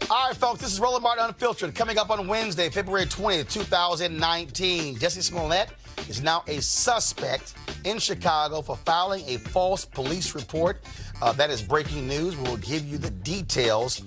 All right, folks, this is Roland Unfiltered. Coming up on Wednesday, February 20th, 2019, Jussie Smollett is now a suspect in Chicago for filing a false police report. That is breaking news. We will give you the details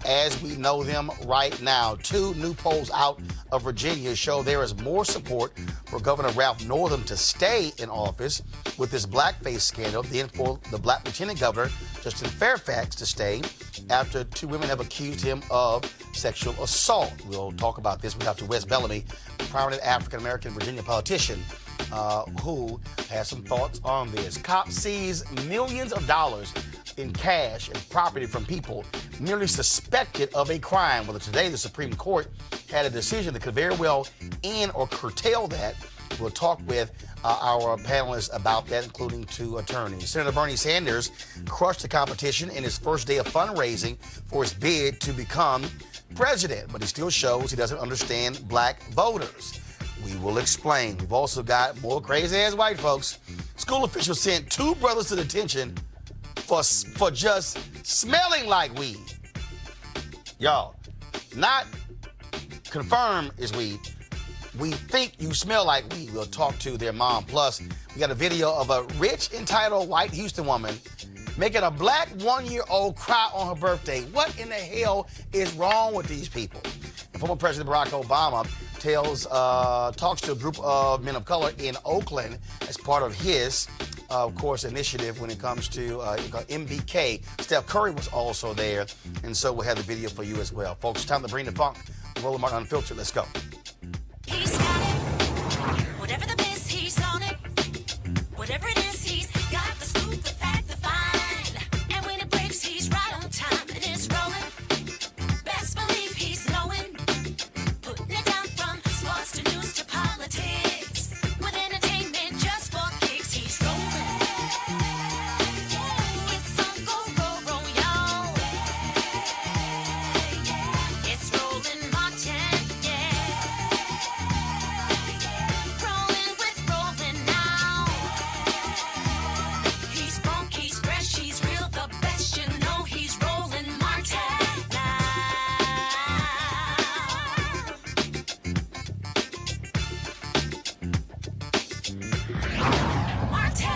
as we know them right now. Two new polls out of Virginia show there is more support for Governor Ralph Northam to stay in office with this blackface scandal than for the black lieutenant governor, Justin Fairfax, to stay after two women have accused him of sexual assault. We'll talk about this with Dr. Wes Bellamy, a prominent African-American Virginia politician who has some thoughts on this. Cops seize millions of dollars in cash and property from people merely suspected of a crime. Well, today the Supreme Court had a decision that could very well end or curtail that. We'll talk with our panelists about that, including two attorneys. Senator Bernie Sanders crushed the competition in his first day of fundraising for his bid to become president, but he still shows he doesn't understand black voters. We will explain. We've also got more crazy-ass white folks. School officials sent two brothers to detention for just smelling like weed. Y'all, not confirmed is weed. We think you smell like weed. We'll talk to their mom. Plus, we got a video of a rich, entitled white Houston woman making a black one-year-old cry on her birthday. What in the hell is wrong with these people? And former President Barack Obama talks to a group of men of color in Oakland as part of his, of course, initiative when it comes to MBK. Steph Curry was also there, and so we'll have the video for you as well. Folks, it's time to bring the funk. Roland Martin Unfiltered. Let's go. He's got it. Whatever the biz, he's on it. Whatever it is, he's got the scoop, the fact, the find. And when it breaks, he's right on time and it's rolling. Best believe he's knowing. Putting it down from sports to news to politics. With entertainment just for kicks, he's rolling. It's on go, y'all. It's Roland Martin, Rolling with Roland now. He's funky, he's fresh, he's real, the best, you know he's Roland Martin now. Martin.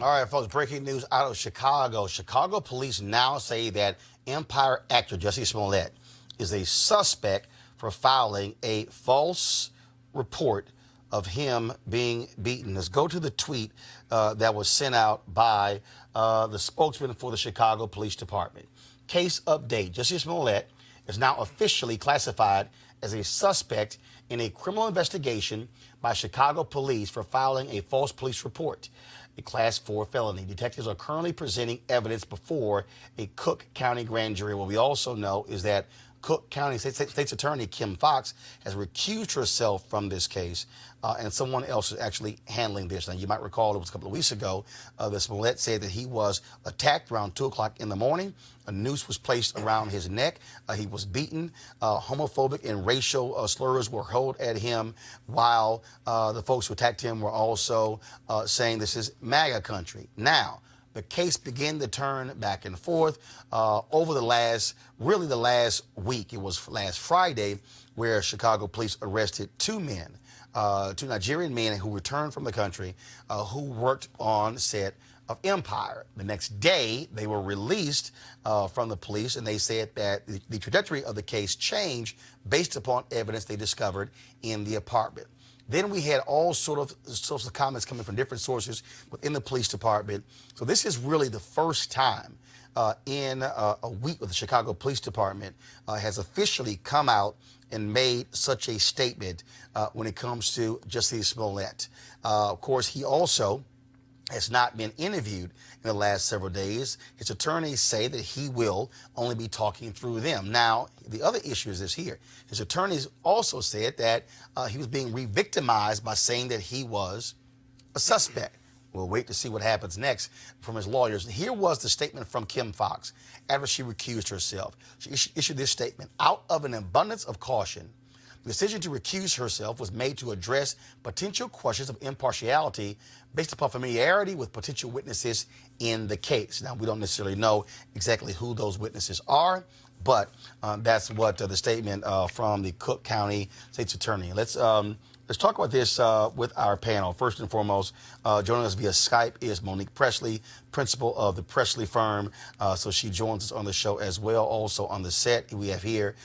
All right, folks, breaking news out of Chicago. Chicago police now say that Empire actor Jussie Smollett is a suspect for filing a false report of him being beaten. Let's go to the tweet that was sent out by the spokesman for the Chicago Police Department. Case update. Jussie Smollett is now officially classified as a suspect in a criminal investigation by Chicago police for filing a false police report, a Class 4 felony. Detectives are currently presenting evidence before a Cook County grand jury. What we also know is that Cook County State's Attorney Kim Foxx has recused herself from this case, and someone else is actually handling this. Now, you might recall it was a couple of weeks ago that Smollett said that he was attacked around 2 o'clock in the morning. A noose was placed around his neck. He was beaten. Homophobic and racial slurs were hurled at him, while the folks who attacked him were also saying this is MAGA country. Now, the case began to turn back and forth over the last week. It was last Friday where Chicago police arrested two Nigerian men who returned from the country who worked on set of Empire. The next day, they were released from the police, and they said that the trajectory of the case changed based upon evidence they discovered in the apartment. Then we had all sorts of comments coming from different sources within the police department. So this is really the first time in a week that the Chicago Police Department has officially come out and made such a statement when it comes to Jussie Smollett. Of course, he also has not been interviewed in the last several days. His attorneys say that he will only be talking through them. Now, the other issue is this here. His attorneys also said that he was being re-victimized by saying that he was a suspect. We'll wait to see what happens next from his lawyers. Here was the statement from Kim Foxx after she recused herself. She issued this statement: out of an abundance of caution, the decision to recuse herself was made to address potential questions of impartiality based upon familiarity with potential witnesses in the case. Now, we don't necessarily know exactly who those witnesses are, But that's what the statement from the Cook County State's Attorney. Let's talk about this with our panel. First and foremost, joining us via Skype is Monique Presley, principal of the Presley firm. So she joins us on the show as well. Also on the set, we have here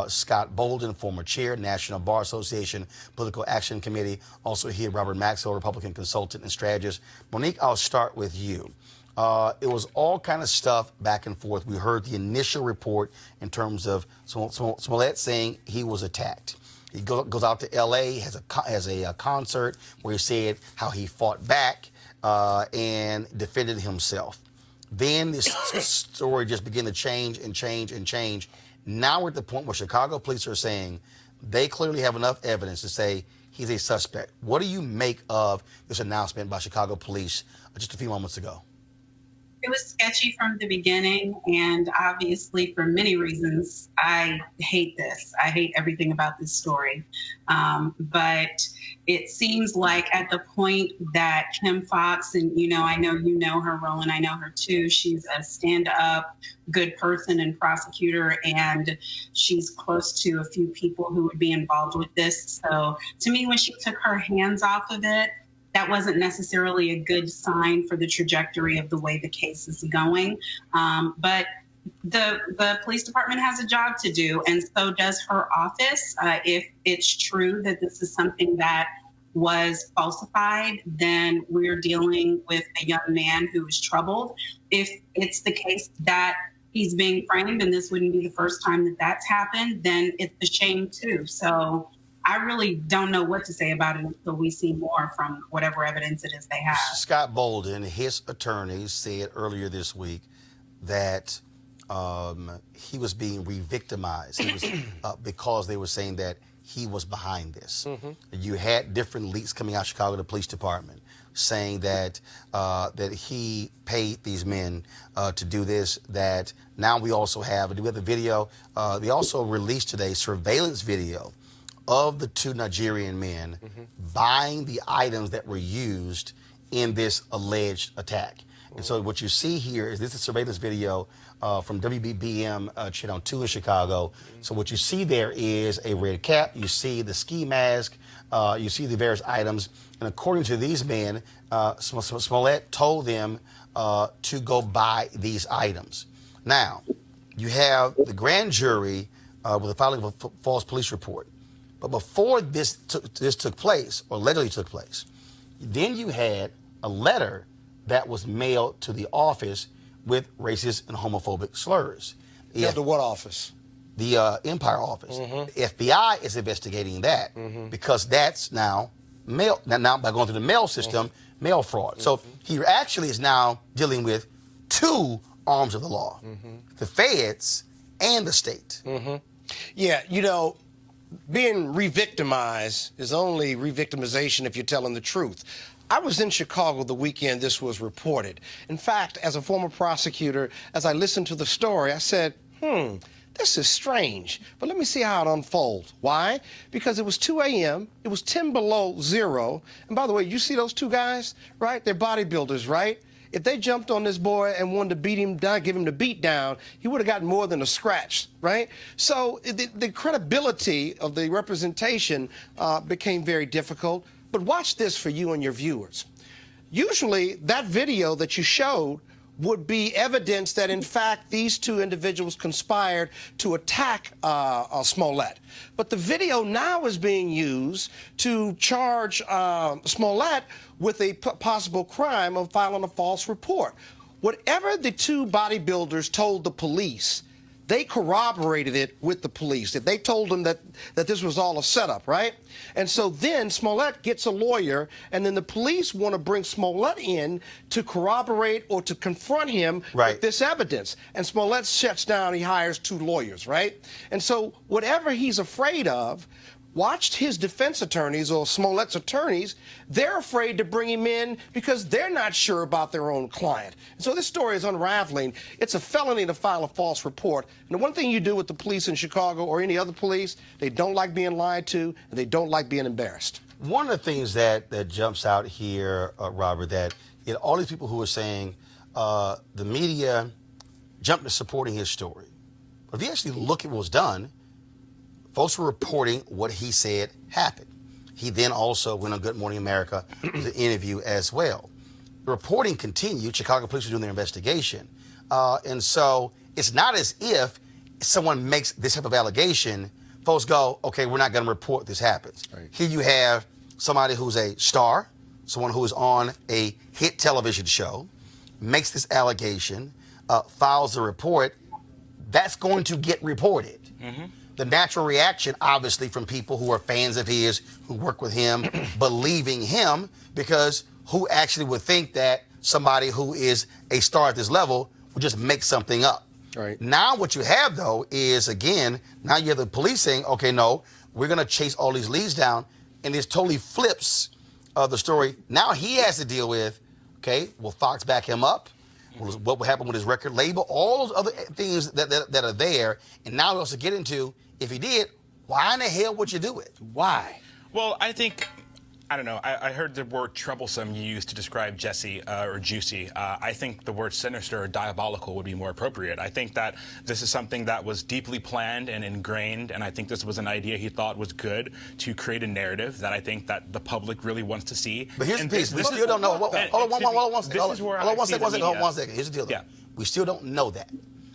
Scott Bolden, former chair, National Bar Association Political Action Committee. Also here, Robert Maxwell, Republican consultant and strategist. Monique, I'll start with you. It was all kind of stuff back and forth. We heard the initial report in terms of Smollett saying he was attacked. He goes out to L.A., has a concert where he said how he fought back and defended himself. Then this story just began to change and change and change. Now we're at the point where Chicago police are saying they clearly have enough evidence to say he's a suspect. What do you make of this announcement by Chicago police just a few moments ago? It was sketchy from the beginning, and obviously for many reasons, I hate this. I hate everything about this story. But it seems like at the point that Kim Foxx, and I know you know her, Roland, I know her too. She's a stand-up, good person and prosecutor, and she's close to a few people who would be involved with this. So to me, when she took her hands off of it, that wasn't necessarily a good sign for the trajectory of the way the case is going. But the police department has a job to do, and so does her office. If it's true that this is something that was falsified, then we're dealing with a young man who is troubled. If it's the case that he's being framed, and this wouldn't be the first time that that's happened, then it's a shame too. So I really don't know what to say about it until we see more from whatever evidence it is they have. Scott Bolden, his attorney, said earlier this week that he was being re-victimized. He was, because they were saying that he was behind this. Mm-hmm. You had different leaks coming out of Chicago, the police department, saying that that he paid these men to do this. That now we also have, do we have the video? They also released today surveillance video of the two Nigerian men buying the items that were used in this alleged attack. And so what you see here is this is surveillance video from WBBM Channel 2 in Chicago. So what you see there is a red cap, you see the ski mask, you see the various items. And according to these men, Smollett told them to go buy these items. Now, you have the grand jury with the filing of a false police report. But before this took place, or allegedly took place, then you had a letter that was mailed to the office with racist and homophobic slurs. Yeah, to what office? The Empire office. Mm-hmm. The FBI is investigating that because that's now mail. Now by going through the mail system, mail fraud. So he actually is now dealing with two arms of the law: the feds and the state. Yeah, being re-victimized is only re-victimization if you're telling the truth. I was in Chicago the weekend this was reported. In fact, as a former prosecutor, as I listened to the story, I said, this is strange, but let me see how it unfolds. Why? Because it was 2 a.m., it was 10 below zero, and by the way, you see those two guys, right? They're bodybuilders, right? If they jumped on this boy and wanted to beat him down, give him the beat down, he would have gotten more than a scratch, right? So the credibility of the representation became very difficult. But watch this for you and your viewers. Usually that video that you showed would be evidence that, in fact, these two individuals conspired to attack Smollett. But the video now is being used to charge Smollett with a possible crime of filing a false report. Whatever the two bodybuilders told the police, they corroborated it with the police. They told them that this was all a setup, right? And so then Smollett gets a lawyer, and then the police want to bring Smollett in to corroborate or to confront him with this evidence. And Smollett shuts down, he hires two lawyers, right? And so whatever he's afraid of, watched his defense attorneys or Smollett's attorneys, they're afraid to bring him in because they're not sure about their own client. And so this story is unraveling. It's a felony to file a false report. And the one thing you do with the police in Chicago or any other police, they don't like being lied to and they don't like being embarrassed. One of the things that jumps out here, Robert, that all these people who are saying the media jumped to supporting his story. But if you actually look at what was done, folks were reporting what he said happened. He then also went on Good Morning America with an interview as well. The reporting continued. Chicago police were doing their investigation. And so it's not as if someone makes this type of allegation, folks go, okay, we're not going to report this happens. Right. Here you have somebody who's a star, someone who is on a hit television show, makes this allegation, files a report. That's going to get reported. Mm-hmm. The natural reaction, obviously, from people who are fans of his, who work with him, believing him, because who actually would think that somebody who is a star at this level would just make something up? Right. Now what you have, though, is, again, now you have the police saying, okay, no, we're going to chase all these leads down, and this totally flips the story. Now he has to deal with, okay, will Fox back him up? What will happen with his record label? All those other things that are there. And now he wants to get into, if he did, why in the hell would you do it? Why? Well, I think, I don't know, I heard the word troublesome you used to describe Jussie or Juicy. I think the word sinister or diabolical would be more appropriate. I think that this is something that was deeply planned and ingrained, and I think this was an idea he thought was good to create a narrative that I think that the public really wants to see. But here's and the piece. We still don't know. Hold on one second. Here's the deal, though. Yeah. We still don't know that.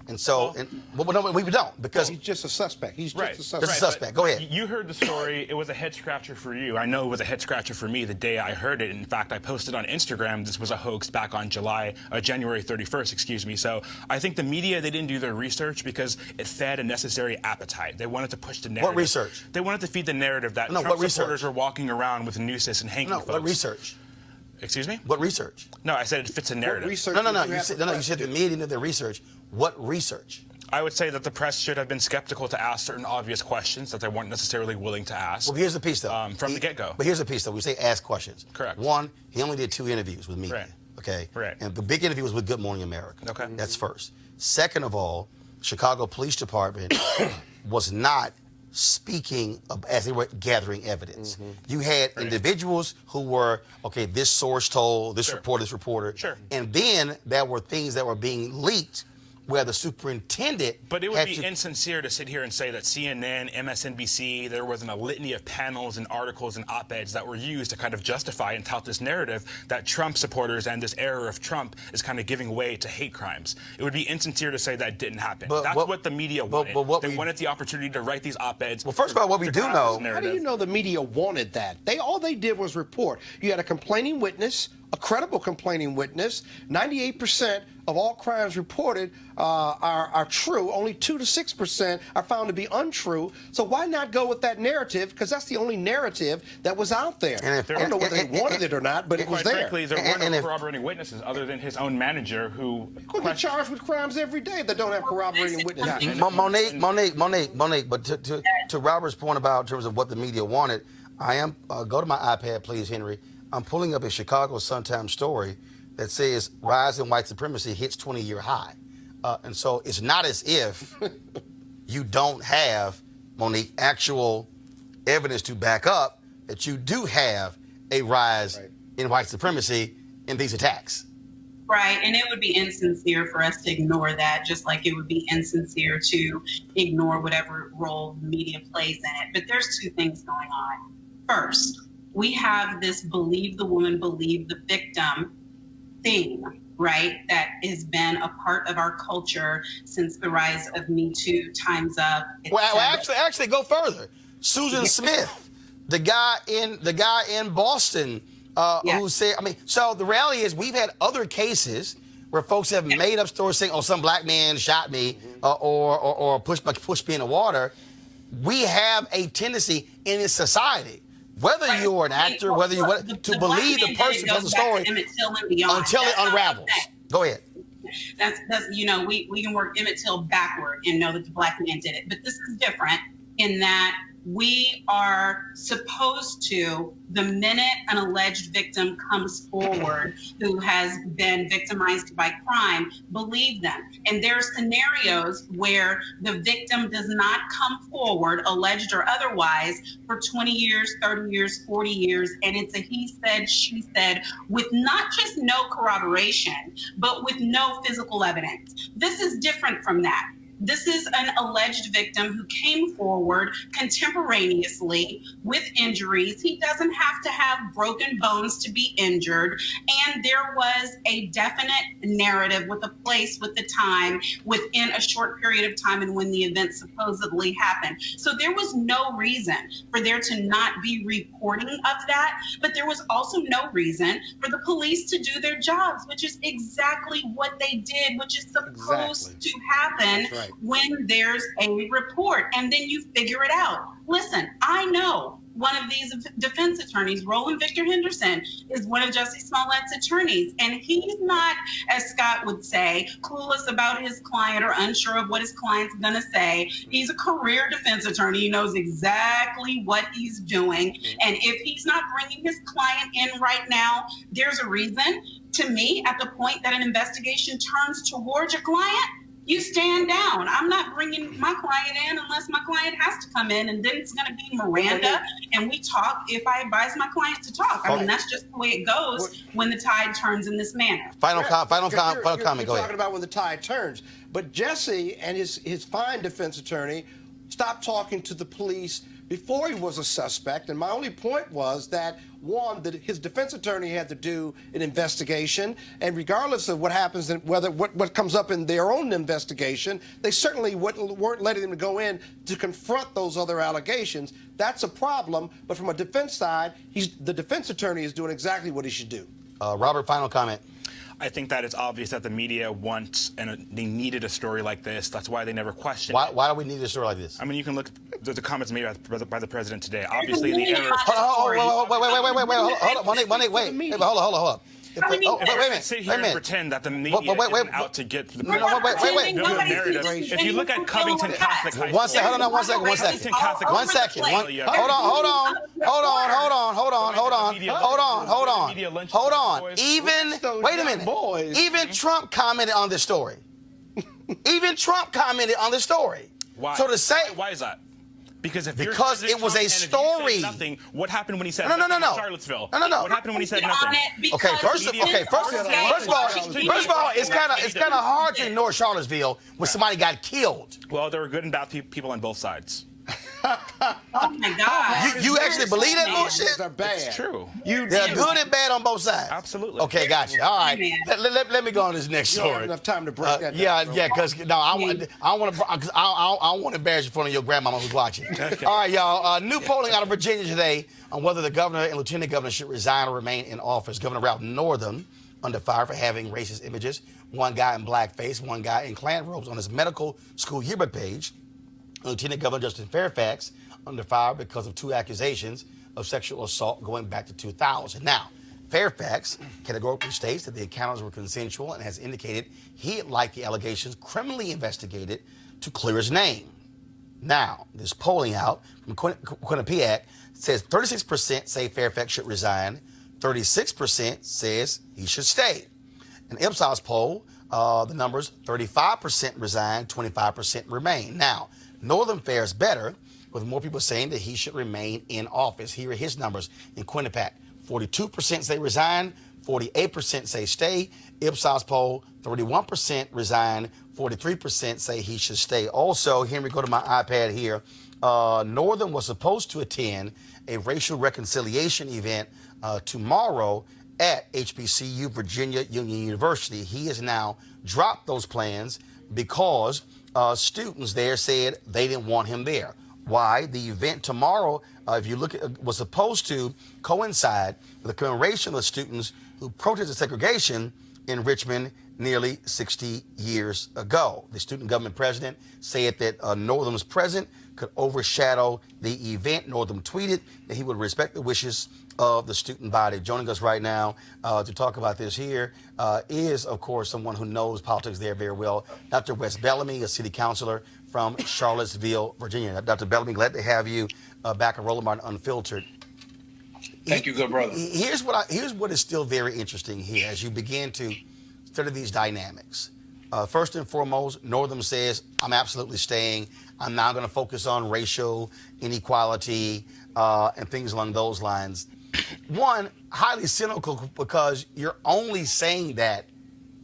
And so, we don't, because He's just a suspect. He's just a suspect. Just a suspect. Go ahead. You heard the story. It was a head scratcher for you. I know it was a head scratcher for me the day I heard it. In fact, I posted on Instagram this was a hoax back on January 31st, excuse me. So I think the media, they didn't do their research because it fed a necessary appetite. They wanted to push the narrative. What research? They wanted to feed the narrative that Trump supporters are walking around with nooses and hanky folks. What research? Excuse me? What research? No, I said it fits a narrative. Research No. You said the media did their research. What research? I would say that the press should have been skeptical to ask certain obvious questions that they weren't necessarily willing to ask. Well, here's the piece, though. From the get-go. But here's the piece, though. We say ask questions. Correct. One, he only did 2 interviews with media. Right. Okay? Right. And the big interview was with Good Morning America. Okay. That's first. Second of all, Chicago Police Department was not speaking as they were gathering evidence. Mm-hmm. You had individuals who were, okay, this source told, this reporter. Sure. And then there were things that were being leaked where the superintendent But it would be insincere to sit here and say that CNN, MSNBC, there wasn't a litany of panels and articles and op-eds that were used to kind of justify and tout this narrative that Trump supporters and this era of Trump is kind of giving way to hate crimes. It would be insincere to say that didn't happen. That's what the media wanted. They wanted the opportunity to write these op-eds. Well, first of all, what we do know... How do you know the media wanted that? All they did was report. You had a complaining witness, a credible complaining witness. 98% of all crimes reported are true. Only 2 to 6% are found to be untrue. So why not go with that narrative? Because that's the only narrative that was out there. I don't know whether they wanted it or not, but it was there. Frankly, there were no corroborating witnesses other than his own manager who... People get charged with crimes every day that don't have corroborating witnesses. Monique, but to Robert's point about in terms of what the media wanted, I am, go to my iPad, please, Henry. I'm pulling up a Chicago Sun-Times story that says rise in white supremacy hits 20-year high. And so it's not as if you don't have, Monique, actual evidence to back up that you do have a rise in white supremacy in these attacks. Right, and it would be insincere for us to ignore that, just like it would be insincere to ignore whatever role the media plays in it. But there's 2 things going on. First, we have this believe the woman, believe the victim thing, right, that has been a part of our culture since the rise of Me Too, Time's Up. Well, actually, go further. Susan Smith, the guy in Boston, who said, so the reality is we've had other cases where folks have made up stories saying, oh, some black man shot me or pushed me in the water. We have a tendency in this society, whether you're an actor, whether you want to believe the person tells the story until it unravels. Go ahead. That's we can work Emmett Till backward and know that the black man did it. But this is different in that we are supposed to, the minute an alleged victim comes forward who has been victimized by crime, believe them. And there are scenarios where the victim does not come forward, alleged or otherwise, for 20 years, 30 years, 40 years, and it's a he said, she said, with not just no corroboration, but with no physical evidence. This is different from that. This is an alleged victim who came forward contemporaneously with injuries. He doesn't have to have broken bones to be injured. And there was a definite narrative with a place, with the time, within a short period of time and when the event supposedly happened. So there was no reason for there to not be reporting of that, but there was also no reason for the police to do their jobs, which is exactly what they did, which is supposed to happen when there's a report, and then you figure it out. Listen, I know one of these defense attorneys, Roland Victor Henderson, is one of Jussie Smollett's attorneys, and he's not, as Scott would say, clueless about his client or unsure of what his client's going to say. He's a career defense attorney. He knows exactly what he's doing, and if he's not bringing his client in right now, there's a reason. To me, at the point that an investigation turns towards your client, you stand down. I'm not bringing my client in unless my client has to come in, and then it's going to be Miranda, and we talk if I advise my client to talk. I mean, that's just the way it goes when the tide turns in this manner. Final comment. Go You're ahead. talking about when the tide turns. But Jussie and his fine defense attorney stopped talking to the police before he was a suspect. And my only point was that, one, that his defense attorney had to do an investigation, and regardless of what happens and what comes up in their own investigation, they certainly weren't letting them go in to confront those other allegations. That's a problem. But from a defense side, the defense attorney is doing exactly what he should do. Robert, final comment. I think that it's obvious that the media wants and they needed a story like this. That's why they never questioned it. Why do we need a story like this? I mean, you can look at the comments made by the president today. Obviously, the error. Hold on. Wait. Hold on. Wait a minute. Sit here and pretend that the media isn't out to get the narrative. If you look at Covington Catholic High School. One second. Hold on. Wait a minute. Even Trump commented on this story. Why? So to say, why is that? Because it was a story. Nothing. What happened when he said No. Charlottesville? No. What happened when he said nothing? Okay, first of all, it's kind of hard to ignore Charlottesville when somebody got killed. Well, there were good and bad people on both sides. Oh my God! You actually believe that bullshit? Are bad. It's true. They're good and bad on both sides. Absolutely. Okay, gotcha. All right, let me go on to this next You don't have story. enough time to break that down. Yeah, because I want to embarrass you in front of your grandmama who's watching. Okay. All right, y'all. New polling out of Virginia today on whether the governor and lieutenant governor should resign or remain in office. Governor Ralph Northam under fire for having racist images. One guy in blackface, one guy in Klan robes on his medical school yearbook page. Lieutenant Governor Justin Fairfax under fire because of 2 accusations of sexual assault going back to 2000. Now, Fairfax categorically states that the encounters were consensual and has indicated he'd like the allegations criminally investigated to clear his name. Now, this polling out from Quinnipiac says 36% say Fairfax should resign, 36% says he should stay. An Ipsos poll, the numbers 35% resign, 25% remain. Now, Northam fares better, with more people saying that he should remain in office. Here are his numbers in Quinnipiac. 42% say resign, 48% say stay. Ipsos poll, 31% resign, 43% say he should stay. Also, Henry, go to my iPad here. Northam was supposed to attend a racial reconciliation event tomorrow at HBCU, Virginia Union University. He has now dropped those plans because students there said they didn't want him there. Why? The event tomorrow, if you look at, was supposed to coincide with the commemoration of the students who protested segregation in Richmond nearly 60 years ago. The student government president said that Northam's presence could overshadow the event. Northam tweeted that he would respect the wishes of the student body. Joining us right now to talk about this here is, of course, someone who knows politics there very well, Dr. Wes Bellamy, a city councilor from Charlottesville, Virginia. Dr. Bellamy, glad to have you back on Roland Martin Unfiltered. Thank you, good brother. Here's what is still very interesting here as you begin to study these dynamics. First and foremost, Northam says, I'm absolutely staying. I'm now going to focus on racial inequality and things along those lines. One, highly cynical because you're only saying that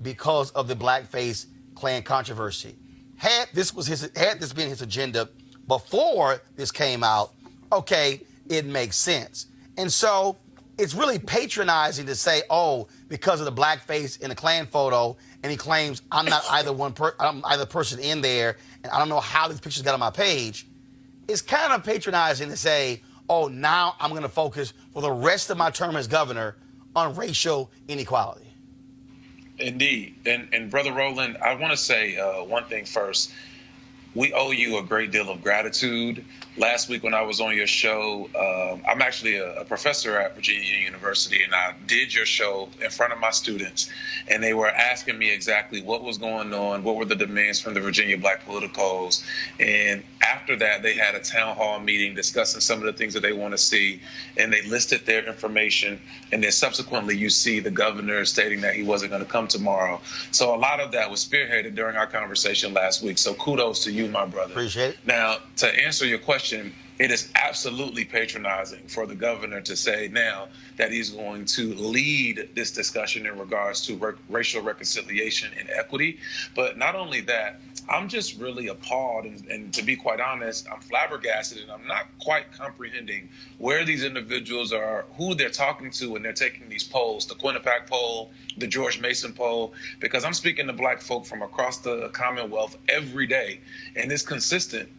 because of the blackface Klan controversy. had this been his agenda before this came out, okay, it makes sense. And so it's really patronizing to say, oh, because of the blackface in the Klan photo, and he claims I'm not I'm either person in there, and I don't know how these pictures got on my page. It's kind of patronizing to say, oh, now I'm going to focus for the rest of my term as governor on racial inequality. Indeed. And Brother Roland, I want to say one thing first. We owe you a great deal of gratitude. Last week when I was on your show, I'm actually a professor at Virginia University, and I did your show in front of my students, and they were asking me exactly what was going on, what were the demands from the Virginia Black politicos. And after that, they had a town hall meeting discussing some of the things that they want to see, and they listed their information, and then subsequently you see the governor stating that he wasn't going to come tomorrow. So a lot of that was spearheaded during our conversation last week. So kudos to you, my brother. Appreciate it. Now, to answer your question, it is absolutely patronizing for the governor to say now that he's going to lead this discussion in regards to racial reconciliation and equity. But not only that, I'm just really appalled, and to be quite honest, I'm flabbergasted, and I'm not quite comprehending where these individuals are, who they're talking to when they're taking these polls, the Quinnipiac poll, the George Mason poll, because I'm speaking to black folk from across the Commonwealth every day, and it's consistent.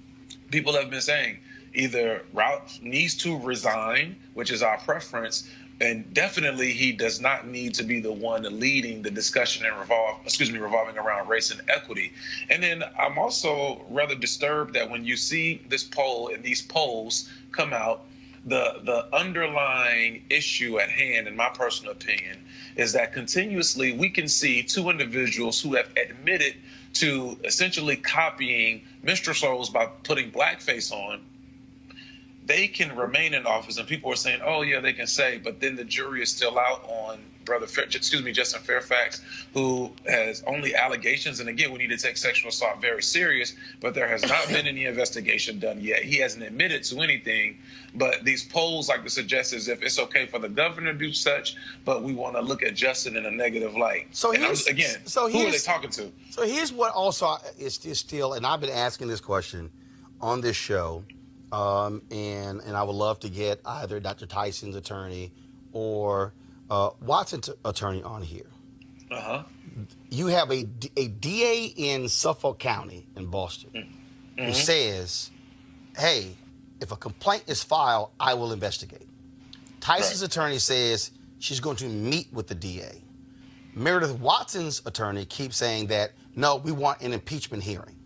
People have been saying either Ralph needs to resign, which is our preference, and definitely he does not need to be the one leading the discussion and revolving around race and equity. And then I'm also rather disturbed that when you see this poll and these polls come out, the underlying issue at hand, in my personal opinion, is that continuously we can see two individuals who have admitted to essentially copying minstrels by putting blackface on. They can remain in office, and people are saying, oh, yeah, they can say, but then the jury is still out on Justin Fairfax, who has only allegations. And again, we need to take sexual assault very serious, but there has not been any investigation done yet. He hasn't admitted to anything, but these polls like to suggest as if it's okay for the governor to do such, but we want to look at Justin in a negative light. So who are they talking to? So here's what also is still, and I've been asking this question on this show, and I would love to get either Dr. Tyson's attorney or Watson's attorney on here. You have a DA in Suffolk County in Boston who says, hey, if a complaint is filed, I will investigate. Tyson's attorney says she's going to meet with the DA. Meredith Watson's attorney keeps saying that, no, we want an impeachment hearing.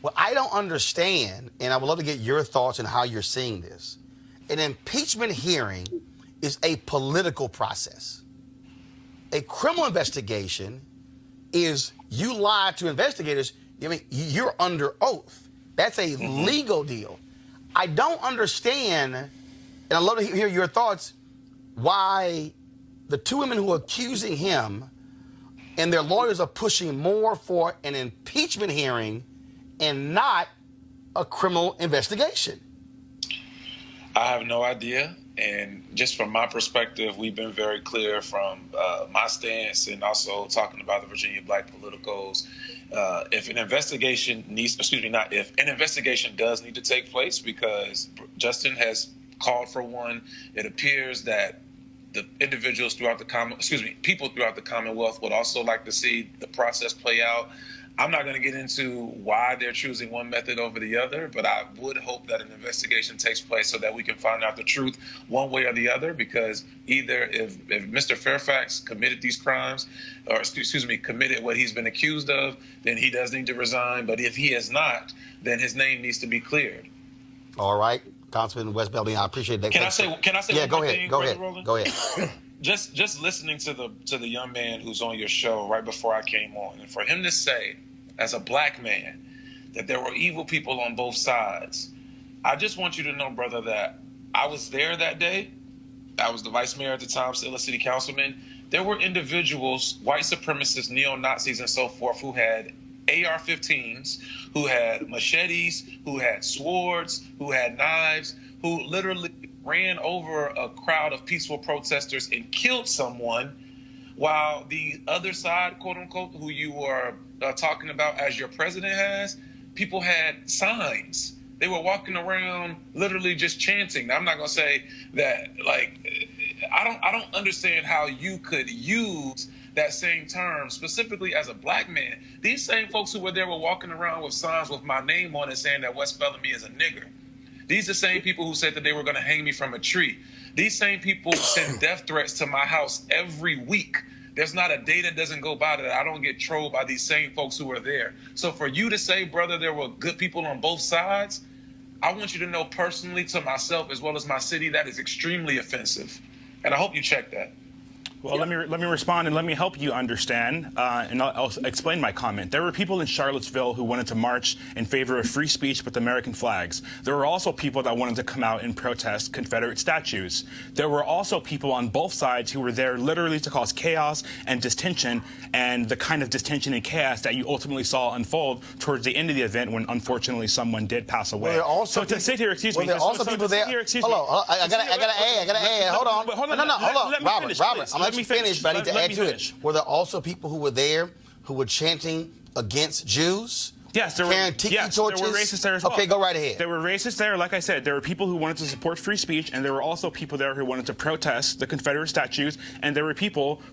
Well, I don't understand, and I would love to get your thoughts on how you're seeing this. An impeachment hearing is a political process. A criminal investigation is you lie to investigators. I mean, you're under oath. That's a legal deal. I don't understand, and I'd love to hear your thoughts, why the two women who are accusing him and their lawyers are pushing more for an impeachment hearing and not a criminal investigation. I have no idea. And just from my perspective, we've been very clear from my stance and also talking about the Virginia Black politicos. If an investigation does need to take place, because Justin has called for one, it appears that the individuals throughout the people throughout the Commonwealth would also like to see the process play out. I'm not going to get into why they're choosing one method over the other, but I would hope that an investigation takes place so that we can find out the truth one way or the other, because either if Mr. Fairfax committed these crimes, or committed what he's been accused of, then he does need to resign. But if he has not, then his name needs to be cleared. All right. Councilman West Belby, I appreciate that. Can I say yeah, one thing, go ahead. Roland? Go ahead. Just listening to the young man who's on your show right before I came on, and for him to say, as a black man, that there were evil people on both sides, I just want you to know, brother, that I was there that day. I was the vice mayor at the time, still a city councilman. There were individuals, white supremacists, neo-Nazis, and so forth, who had AR-15s, who had machetes, who had swords, who had knives, who literally ran over a crowd of peaceful protesters and killed someone, while the other side, quote unquote, who you are talking about as your president has, people had signs. They were walking around literally just chanting. Now, I'm not going to say that, like, I don't understand how you could use that same term, specifically as a black man. These same folks who were there were walking around with signs with my name on it saying that West Bellamy is a nigger. These are the same people who said that they were going to hang me from a tree. These same people send death threats to my house every week. There's not a day that doesn't go by that I don't get trolled by these same folks who are there. So for you to say, brother, there were good people on both sides, I want you to know personally, to myself as well as my city, that is extremely offensive. And I hope you check that. Well, let me respond and let me help you understand, and I'll explain my comment. There were people in Charlottesville who wanted to march in favor of free speech with American flags. There were also people that wanted to come out and protest Confederate statues. There were also people on both sides who were there literally to cause chaos and distension, and the kind of distension and chaos that you ultimately saw unfold towards the end of the event when, unfortunately, someone did pass away. Also so to sit here, excuse me. There are also people there. Hold on, I gotta add. Hold on. No, hold on. Robert, let me finish, but I need to add to it. Were there also people who were there who were chanting against Jews? Yes, there were racists there as well. Okay, go right ahead. There were racists there. Like I said, there were people who wanted to support free speech, and there were also people there who wanted to protest the Confederate statues, and there were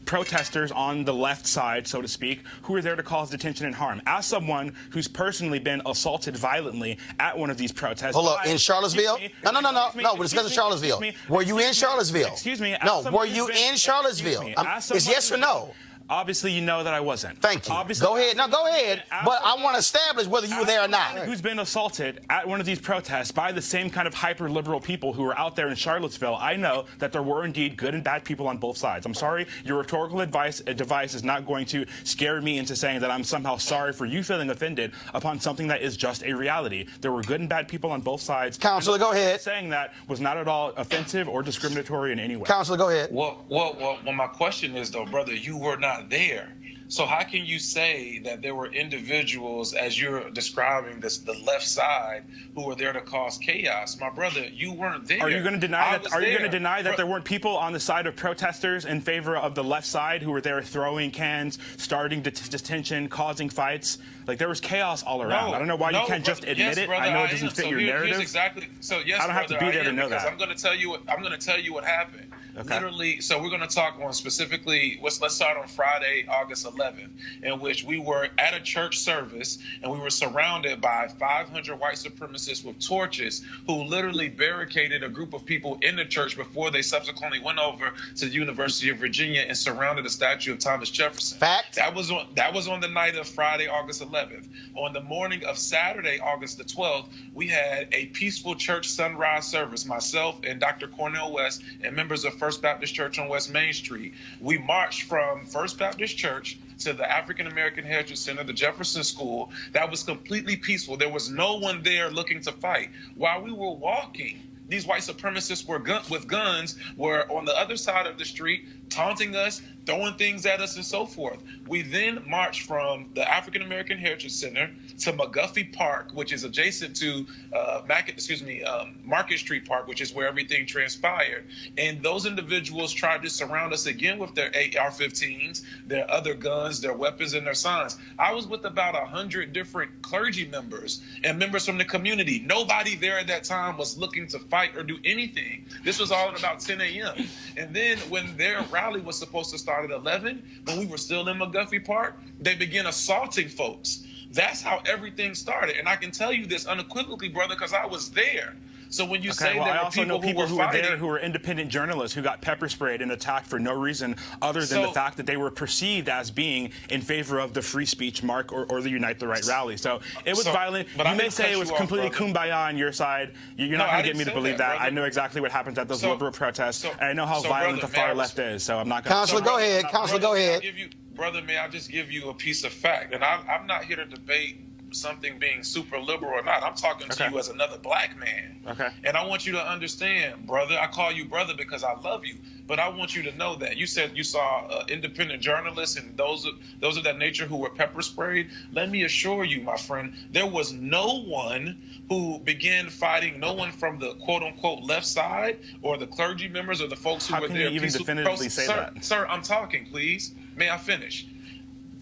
protesters on the left side, so to speak, who were there to cause detention and harm. As someone who's personally been assaulted violently at one of these protests. Hold on, in Charlottesville? No, we're discussing Charlottesville. Were you in Charlottesville? Excuse me. No, were you in Charlottesville? It's yes or no? Obviously, you know that I wasn't. Thank you. Obviously, go ahead. No, go ahead. But I want to establish whether you were there or not. Who's been assaulted at one of these protests by the same kind of hyper-liberal people who were out there in Charlottesville, I know that there were indeed good and bad people on both sides. I'm sorry, your rhetorical device is not going to scare me into saying that I'm somehow sorry for you feeling offended upon something that is just a reality. There were good and bad people on both sides. Counselor, go ahead. Saying that was not at all offensive or discriminatory in any way. Counselor, go ahead. Well, my question is, though, brother, you were not there. So how can you say that there were individuals, as you're describing this, the left side, who were there to cause chaos? My brother, you weren't there. Are you going to deny that? Are you going to deny that there weren't people on the side of protesters in favor of the left side who were there throwing cans, starting detention, causing fights? Like, there was chaos all around. I don't know why you can't just admit it. I know it doesn't fit your narrative. Yes, I don't have to be there to know that. I'm going to tell you what happened. Okay. Literally, so we're going to talk on specifically, let's start on Friday, August 11th, in which we were at a church service and we were surrounded by 500 white supremacists with torches who literally barricaded a group of people in the church before they subsequently went over to the University of Virginia and surrounded the statue of Thomas Jefferson. Fact. That was on the night of Friday, August 11th. On the morning of Saturday, August the 12th, we had a peaceful church sunrise service. Myself and Dr. Cornell West and members of First Baptist Church on West Main Street. We marched from First Baptist Church to the African American Heritage Center, the Jefferson School. That was completely peaceful. There was no one there looking to fight. While we were walking, these white supremacists with guns were on the other side of the street, taunting us, throwing things at us, and so forth. We then marched from the African American Heritage Center to McGuffey Park, which is adjacent to Market Street Park, which is where everything transpired. And those individuals tried to surround us again with their AR-15s, their other guns, their weapons, and their signs. I was with about 100 different clergy members and members from the community. Nobody there at that time was looking to fight or do anything. This was all at about 10 a.m. And then when their rally was supposed to start at 11, when we were still in McGuffey Park, they began assaulting folks. That's how everything started. And I can tell you this unequivocally, brother, because I was there. So when you say there were people who were there who were independent journalists who got pepper sprayed and attacked for no reason other than the fact that they were perceived as being in favor of the free speech mark or the Unite the Right rally. So it was violent. You may say it was completely kumbaya on your side. You're not going to get me to believe that. I know exactly what happens at those liberal protests, and I know how violent the far left is. So I'm not going to. Counselor, go ahead. Counselor, go ahead. Brother, may I just give you a piece of fact? And I'm not here to debate something being super liberal or not. I'm talking to you as another black man. Okay. And I want you to understand, brother, I call you brother because I love you, but I want you to know that. You said you saw independent journalists and those of that nature who were pepper sprayed. Let me assure you, my friend, there was no one who began fighting, no one from the quote-unquote left side or the clergy members or the folks who were there. How can you even definitively say that? Sir, I'm talking, please. May I finish?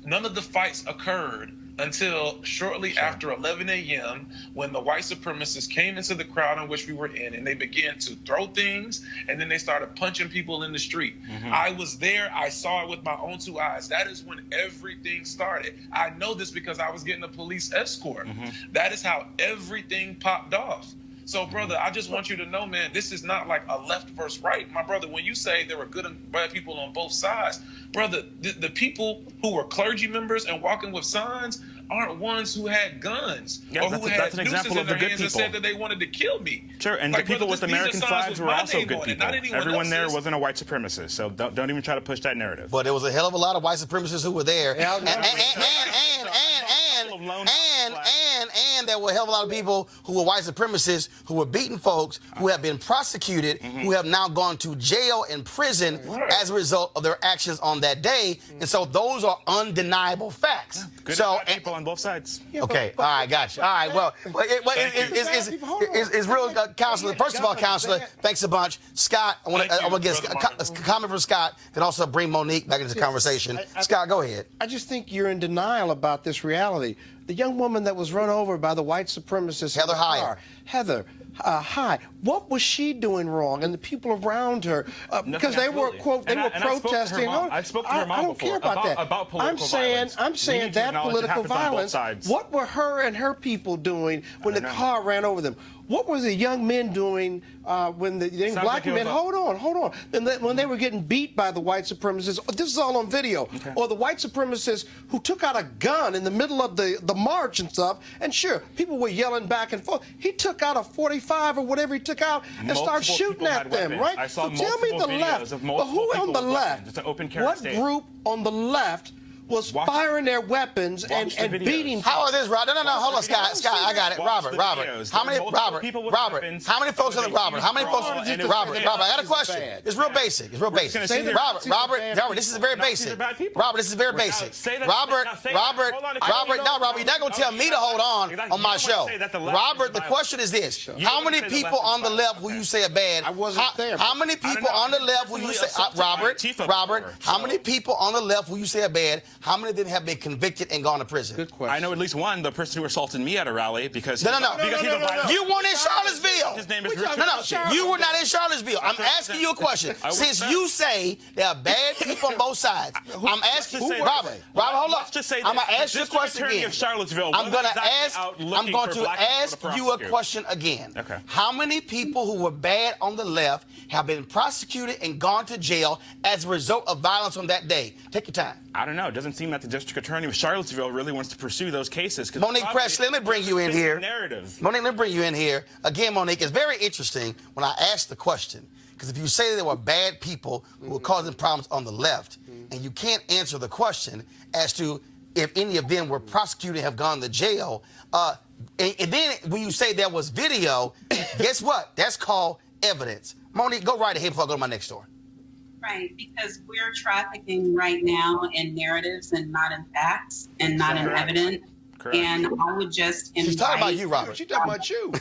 none of the fights occurred until shortly after 11 a.m. when the white supremacists came into the crowd in which we were in, and they began to throw things, and then they started punching people in the street. I was there. I saw it with my own two eyes. That is when everything started. I know this because I was getting a police escort. That is how everything popped off. So, brother, I just want you to know, man, this is not like a left versus right. My brother, when you say there were good and bad people on both sides, brother, the people who were clergy members and walking with signs aren't ones who had guns or who had nooses in their hands and said that they wanted to kill me. Sure, and like, the people brother, with American flags were also good people. Everyone there else's. wasn't a white supremacist, so don't even try to push that narrative. But there was a hell of a lot of white supremacists who were there. And there were a hell of a lot of people who were white supremacists who were beating folks, who have been prosecuted, who have now gone to jail and prison as a result of their actions on that day. And so those are undeniable facts. Good so and bad people on both sides. Okay, all right, gotcha. All right, well, it's real, Counselor. First of all, Counselor, thanks a bunch. Scott, I want to get a comment from Scott, then also bring Monique back into the conversation. Scott, go ahead. I just think you're in denial about this reality. The young woman that was run over by the white supremacists. Heather Heyer. Heather. Hi. What was she doing wrong? And the people around her, because they were, quote, they were protesting. I spoke to her mom I don't care about that. About political violence. I'm saying that political violence. What were her and her people doing when the car ran over them? What were the young men doing when the young black men? Hold on. When they were getting beat by the white supremacists, this is all on video. Or the white supremacists who took out a gun in the middle of the march and stuff. And sure, people were yelling back and forth. He took out a 45 or whatever he took out and started shooting at them, right? I saw so tell me the left. But who on the left? It's an open carry what state. Group on the left was firing their weapons and beating? How are this, Rob? No, hold on, Scott, I got it. Robert. How many folks on the Robert? How many folks on the Robert? I got a question. It's real basic. Robert, this is very basic. Robert, this is very basic. Robert, you're not going to tell me to hold on my show. Robert, the question is this. How many people on the left will you say are bad? I wasn't there. How many people on the left will you say, Robert, how many people on the left will you say are bad? How many of them have been convicted and gone to prison? Good question. I know at least one, the person who assaulted me at a rally because No. he's You weren't in Charlottesville. His name is Richard. No. You were not in Charlottesville. I'm asking you a question. Since you say there are bad people on both sides, I'm asking Robert, hold on. Let's just say I'm going to ask you a question again. I'm going to ask you a question again. Okay. How many people who were bad on the left have been prosecuted and gone to jail as a result of violence on that day? Take your time. I don't know. It doesn't seem that the district attorney of Charlottesville really wants to pursue those cases. Monique Presley, let me bring you in here. Narrative. Monique, let me bring you in here. Again, Monique, it's very interesting when I ask the question, because if you say there were bad people who were causing problems on the left, and you can't answer the question as to if any of them were prosecuted and have gone to jail, and then when you say there was video, guess what? That's called evidence. Monique, go right ahead before I go to my next story. Right, because we're trafficking right now in narratives and not in facts and not in evidence. Correct. And I would just invite... She's talking about you, Robert. She's talking about you.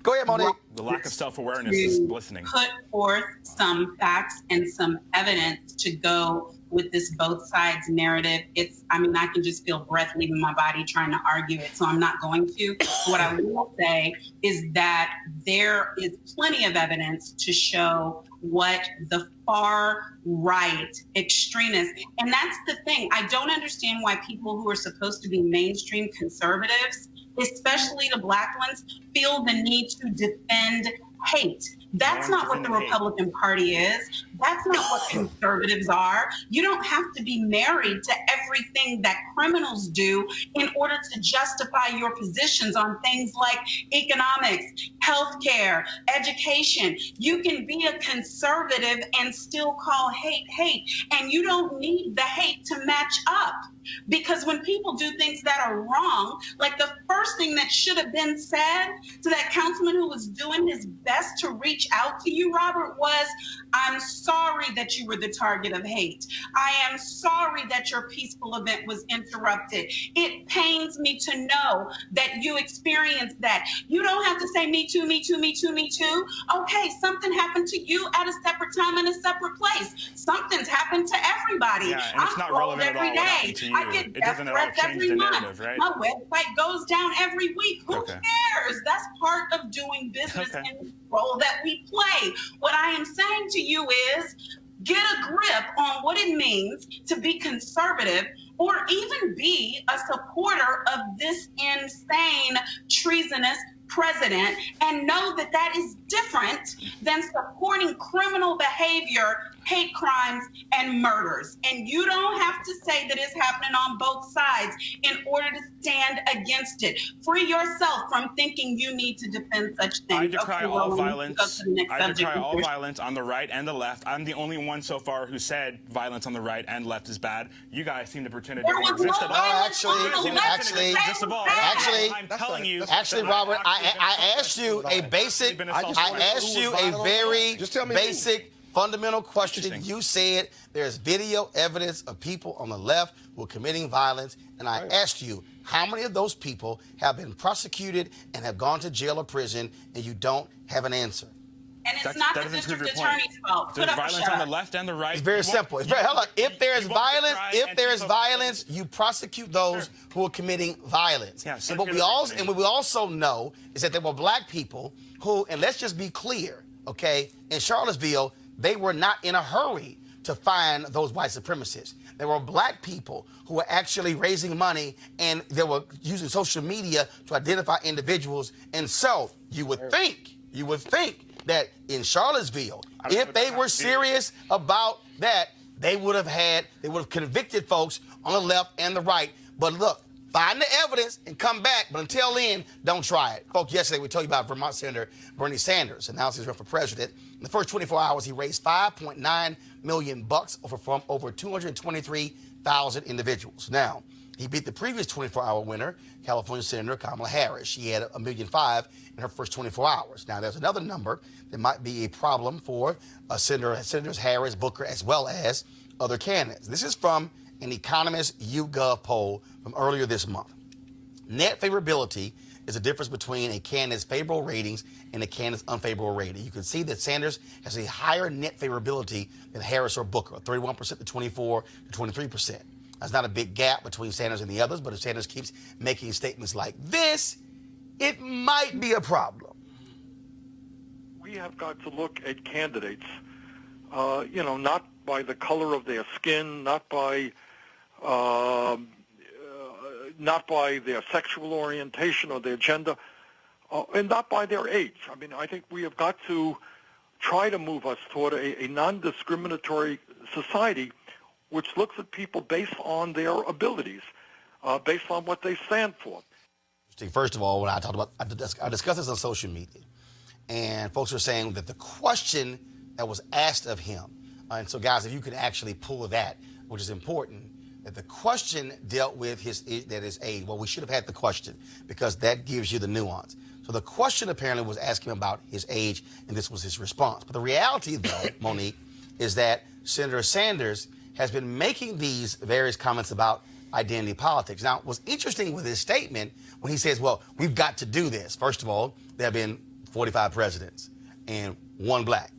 Go ahead, Monique. The lack of self-awareness is listening. Put forth some facts and some evidence to go with this both sides narrative. I can just feel breath leaving my body trying to argue it, so I'm not going to. What I will say is that there is plenty of evidence to show what the far right extremists, and that's the thing. I don't understand why people who are supposed to be mainstream conservatives, especially the black ones, feel the need to defend hate. That's not what the Republican Party is. That's not what conservatives are. You don't have to be married to everything that criminals do in order to justify your positions on things like economics, healthcare, education. You can be a conservative and still call hate hate, and you don't need the hate to match up. Because when people do things that are wrong, like the first thing that should have been said to that councilman who was doing his best to reach reach out to you, Robert, was, I'm sorry that you were the target of hate. I am sorry that your peaceful event was interrupted. It pains me to know that you experienced that. You don't have to say me too, me too, me too, me too. Okay, something happened to you at a separate time in a separate place. Something's happened to everybody. Yeah, and it's not relevant at all every what happened day. to you. I get It death doesn't at all threats change every the month. narrative, right? My website goes down every week. Who Okay. cares? That's part of doing business Okay. in the role that we play. What I am saying to you is, get a grip on what it means to be conservative or even be a supporter of this insane, treasonous president, and know that that is different than supporting criminal behavior, hate crimes, and murders. And you don't have to say that it's happening on both sides in order to stand against it. Free yourself from thinking you need to defend such things. I decry all Roland, violence. go to the next I subject. decry all violence on the right and the left. I'm the only one so far who said violence on the right and left is bad. You guys seem to pretend it There doesn't was no exist at all. violence on the actually, left. actually, Say exist at all. that. Actually, I'm telling you. Actually, Robert, I asked you a basic, Been I assaulted. asked you a very Just tell me who. basic, fundamental question. Interesting. You said there's video evidence of people on the left who are committing violence, and I asked you how many of those people have been prosecuted and have gone to jail or prison, and you don't have an answer. And it's That not the doesn't prove district your point. attorney's fault. There's Put up or violence shut on the up. left and the right. It's very You won't- simple. It's very, hold on. If there is you won't violence, decry if and there is keep violence, you prosecute those who are committing violence. Yeah, and what we also know is that there were black people who, and let's just be clear, okay, in Charlottesville, they were not in a hurry to find those white supremacists. There were black people who were actually raising money, and they were using social media to identify individuals. And so you would think that in Charlottesville, if they were serious about that, they would have convicted folks on the left and the right. But look, find the evidence and come back. But until then, don't try it. Folks, yesterday we told you about Vermont Senator Bernie Sanders announced his run for president. In the first 24 hours, he raised $5.9 million from over 223,000 individuals. Now, he beat the previous 24-hour winner, California Senator Kamala Harris. She had $1.5 million in her first 24 hours. Now, there's another number that might be a problem for Senators Harris, Booker, as well as other candidates. This is from an Economist YouGov poll from earlier this month. Net favorability is the difference between a candidate's favorable ratings and a candidate's unfavorable rating. You can see that Sanders has a higher net favorability than Harris or Booker, 31% to 24 to 23%. That's not a big gap between Sanders and the others, but if Sanders keeps making statements like this, it might be a problem. We have got to look at candidates, not by the color of their skin, not by their sexual orientation or their gender, and not by their age. I mean, I think we have got to try to move us toward a non-discriminatory society which looks at people based on their abilities, based on what they stand for. First of all, when I discussed this on social media, and folks are saying that the question that was asked of him, and so guys, if you could actually pull that, which is important, that the question dealt with his age. Well, we should have had the question because that gives you the nuance. So the question apparently was asking him about his age, and this was his response. But the reality, though, Monique, is that Senator Sanders has been making these various comments about identity politics. Now, what's interesting with his statement when he says, well, we've got to do this. First of all, there have been 45 presidents and one black,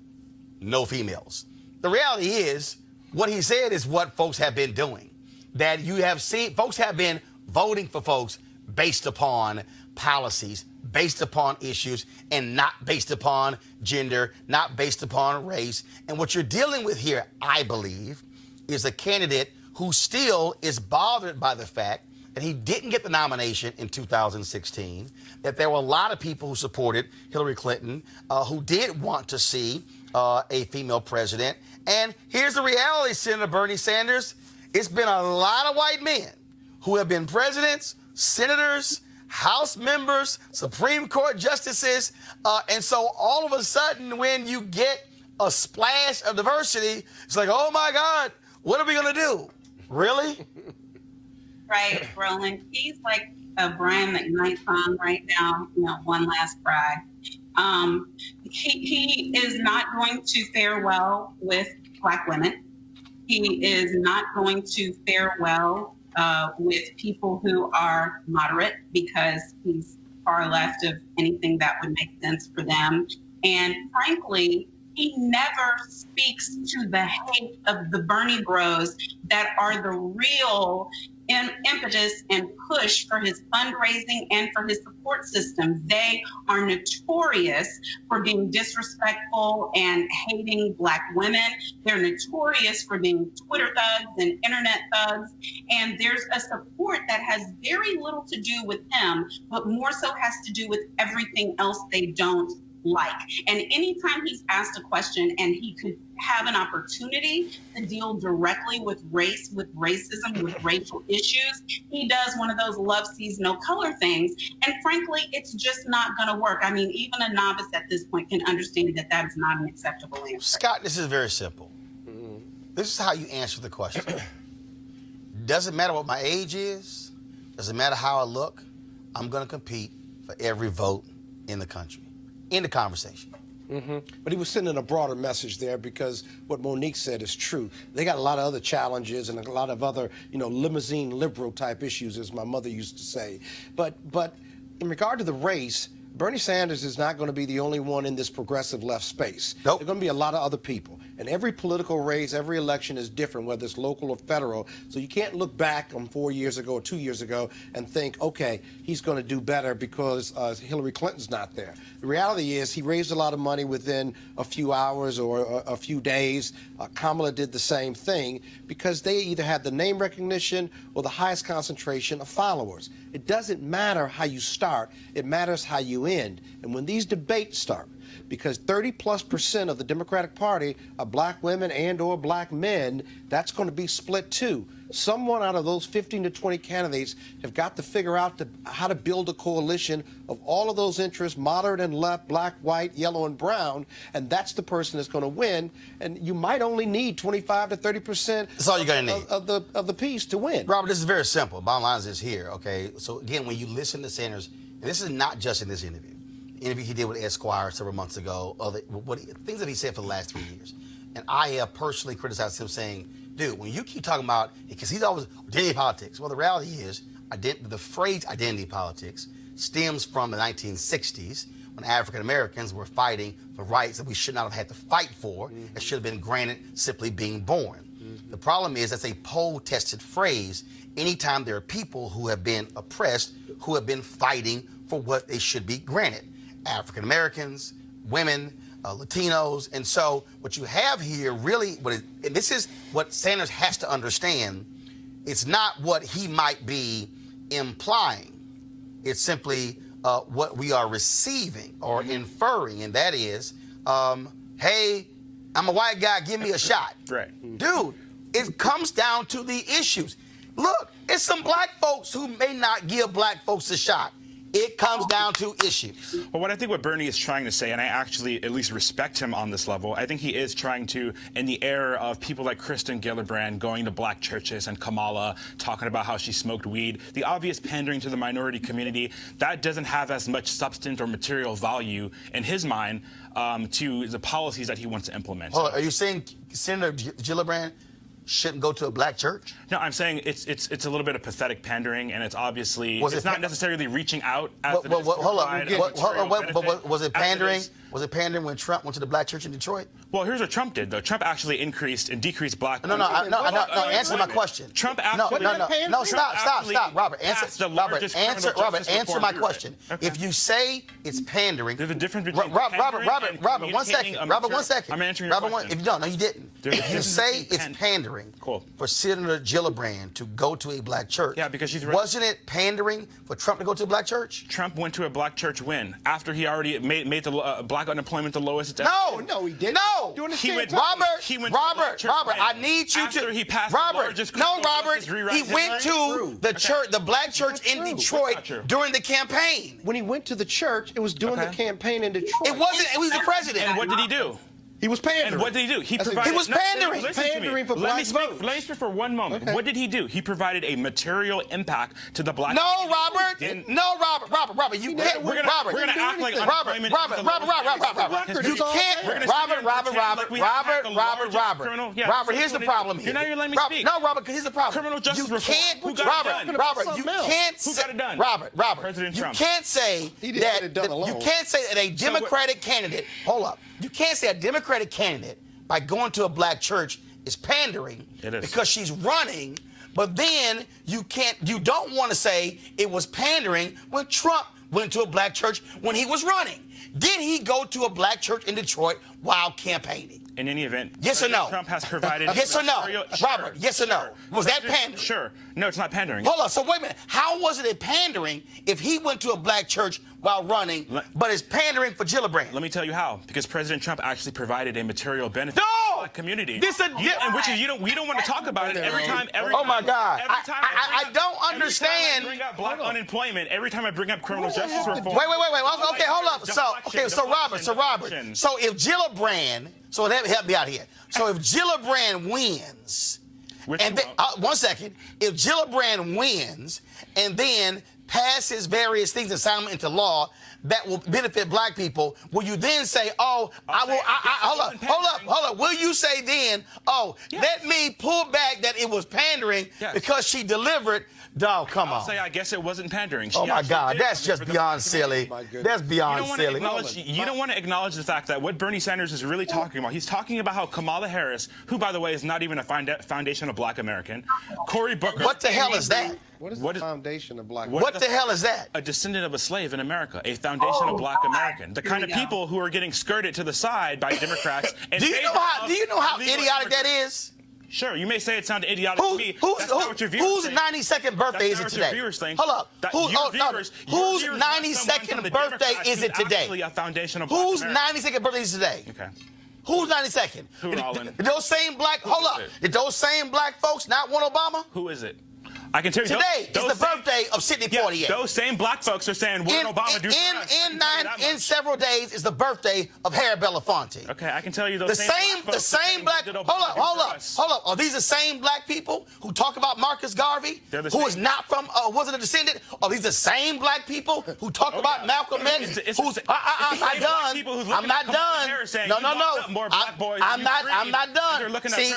no females. The reality is what he said is what folks have been doing. That you have seen, folks have been voting for folks based upon policies, based upon issues, and not based upon gender, not based upon race. And what you're dealing with here, I believe, is a candidate who still is bothered by the fact that he didn't get the nomination in 2016, that there were a lot of people who supported Hillary Clinton, who did want to see a female president. And here's the reality, Senator Bernie Sanders. It's been a lot of white men who have been presidents, senators, House members, Supreme Court justices. And so all of a sudden, when you get a splash of diversity, it's like, oh, my God, what are we going to do? Really? Right, Roland. He's like a Brian McKnight song right now, One Last Cry. He is not going to fare well with Black women. He is not going to fare well with people who are moderate, because he's far left of anything that would make sense for them. And frankly, he never speaks to the hate of the Bernie bros that are the real impetus and push for his fundraising and for his support system. They are notorious for being disrespectful and hating Black women. They're notorious for being Twitter thugs and internet thugs. And there's a support that has very little to do with him, but more so has to do with everything else they don't like. And anytime he's asked a question and he could have an opportunity to deal directly with race, with racism, with racial issues, he does one of those love sees no color things. And frankly, it's just not going to work. I mean, even a novice at this point can understand that that is not an acceptable answer. Scott, this is very simple. This is how you answer the question. Doesn't matter what my age is. Doesn't matter how I look. I'm going to compete for every vote in the country. In the conversation. But he was sending a broader message there, because what Monique said is true. They got a lot of other challenges and a lot of other, limousine liberal type issues, as my mother used to say. But in regard to the race, Bernie Sanders is not going to be the only one in this progressive left space. Nope. There are going to be a lot of other people. And every political race, every election is different, whether it's local or federal. So you can't look back on 4 years ago or 2 years ago and think, okay, he's going to do better because Hillary Clinton's not there. The reality is he raised a lot of money within a few hours or a few days. Kamala did the same thing, because they either had the name recognition or the highest concentration of followers. It doesn't matter how you start. It matters how you end. And when these debates start, because 30+% of the Democratic Party are Black women and or Black men, that's going to be split too. Someone out of those 15 to 20 candidates have got to figure out how to build a coalition of all of those interests, moderate and left, black, white, yellow, and brown, and that's the person that's going to win. And you might only need 25 to 30% That's all you're going to need. of the piece to win. Robert, this is very simple. Bottom line is this here, okay? So again, when you listen to Sanders, and this is not just in this interview he did with Esquire several months ago, things that he said for the last 3 years. And I have personally criticized him, saying, dude, when you keep talking about, because he's always identity politics. Well, the reality is, the phrase identity politics stems from the 1960s, when African Americans were fighting for rights that we should not have had to fight for, that should have been granted simply being born. The problem is that's a poll-tested phrase anytime there are people who have been oppressed, who have been fighting for what they should be granted. African Americans, women, Latinos. And so what you have here really, and this is what Sanders has to understand, it's not what he might be implying. It's simply what we are receiving or inferring, and that is, hey, I'm a white guy, give me a shot. Right. Dude, it comes down to the issues. Look, it's some Black folks who may not give Black folks a shot. It comes down to issues. Well, what Bernie is trying to say, and I actually at least respect him on this level, I think he is trying to, in the era of people like Kristen Gillibrand going to Black churches and Kamala talking about how she smoked weed, the obvious pandering to the minority community, that doesn't have as much substance or material value in his mind to the policies that he wants to implement. Hold on, are you saying Senator Gillibrand shouldn't go to a Black church? No, I'm saying it's a little bit of pathetic pandering, and it's obviously it's not necessarily reaching out. Hold on. Was it pandering? Was it pandering when Trump went to the Black church in Detroit? Well, here's what Trump did, though. Trump actually increased and decreased Black. No. Answer my question. Trump actually. No. Stop. Robert, answer my question. Okay. If you say it's pandering, there's a difference between Robert, 1 second. Robert, 1 second. I'm answering your question. No, you didn't. If you say it's pandering for Senator Gillibrand to go to a Black church, because she's wasn't it pandering for Trump to go to a Black church? Trump went to a Black church when? After he already made the Black unemployment the lowest it's ever been. No, he didn't. No. Robert, I need you after to. He passed Robert, he went to the church, the Black church in Detroit during the campaign. When he went to the church, it was during the campaign in Detroit. It wasn't. He was the president. And what did he do? He was pandering. And what did he do? He That's provided. he was no, pandering. listen to me. Pandering for Let black me speak. votes. Let me speak for one moment. Okay. What did he do? He provided a material impact to the black. No, Robert. And- No, Robert. You can't. We're gonna act like unemployment. Robert. You can't. We're gonna Robert. Yeah, Robert, so here's the what problem You're here. not even letting me Robert, speak. no, Robert, here's the problem. Criminal justice you reform. can't, Who got it done? Robert, you can't Who got it done? Robert, President you Trump. can't say He didn't get it done alone. you can't say that a Democratic candidate, hold up, you can't say a Democratic candidate by going to a black church is pandering It is. because she's running, but then you don't want to say it was pandering when Trump went to a black church when he was running. Did he go to a black church in Detroit while campaigning? In any event, Yes or no? Trump has provided. Yes or no? material- Robert, yes or no? Was that pandering? Sure. No, it's not pandering. Hold on. So wait a minute. How was it a pandering if he went to a black church while running, but it's pandering for Gillibrand? Let me tell you how. Because President Trump actually provided a material benefit No! to the black community. And which is we don't want to talk about it every time. Oh my God! Every time I don't understand. Every time I bring up black unemployment, every time I bring up criminal justice reform. Wait. Okay, hold up. So Robert. So if Gillibrand, so that help me out here. So if Gillibrand wins, and then, one second, if Gillibrand wins and then passes various things and sign them into law that will benefit black people, will you then say, hold up, will you say then, let me pull back that it was pandering because she delivered? No, come on. I'll say I guess it wasn't pandering. Oh my God, did that's just beyond silly. That's beyond silly. You don't want to acknowledge the fact that what Bernie Sanders is really talking about. He's talking about how Kamala Harris, who by the way is not even a foundation of black American, Cory Booker. What the hell is that? What is the foundation of black? What the hell is that? A descendant of a slave in America, a foundation of black American. The kind of people who are getting skirted to the side by Democrats. Do you know how idiotic that is? Sure, you may say it sounded idiotic to me. That's not what your viewers whose think. 92nd birthday is it That's today? not what your viewers think. Hold up. Whose Your viewers want 92nd someone from the birthday Democrats is who's it today? actually a foundation of black Whose Americans. 92nd birthday is today? Okay. Who's 92nd? Who, Roland? Did those same black, hold up. is it? Did those same black folks not want Obama? Who is it? I can tell you Today is the birthday of Sidney Poitier. Those same black folks are saying, what did Obama do for us? I can tell you that In much. several days is the birthday of Harry Belafonte. Okay, I can tell you those The same black. Hold up. Are these the same black people who talk about Marcus Garvey, They're the who same. is not from, wasn't a descendant? Are these the same black people who talk about Malcolm X? I'm not done. I'm not done. No. I'm not done. See,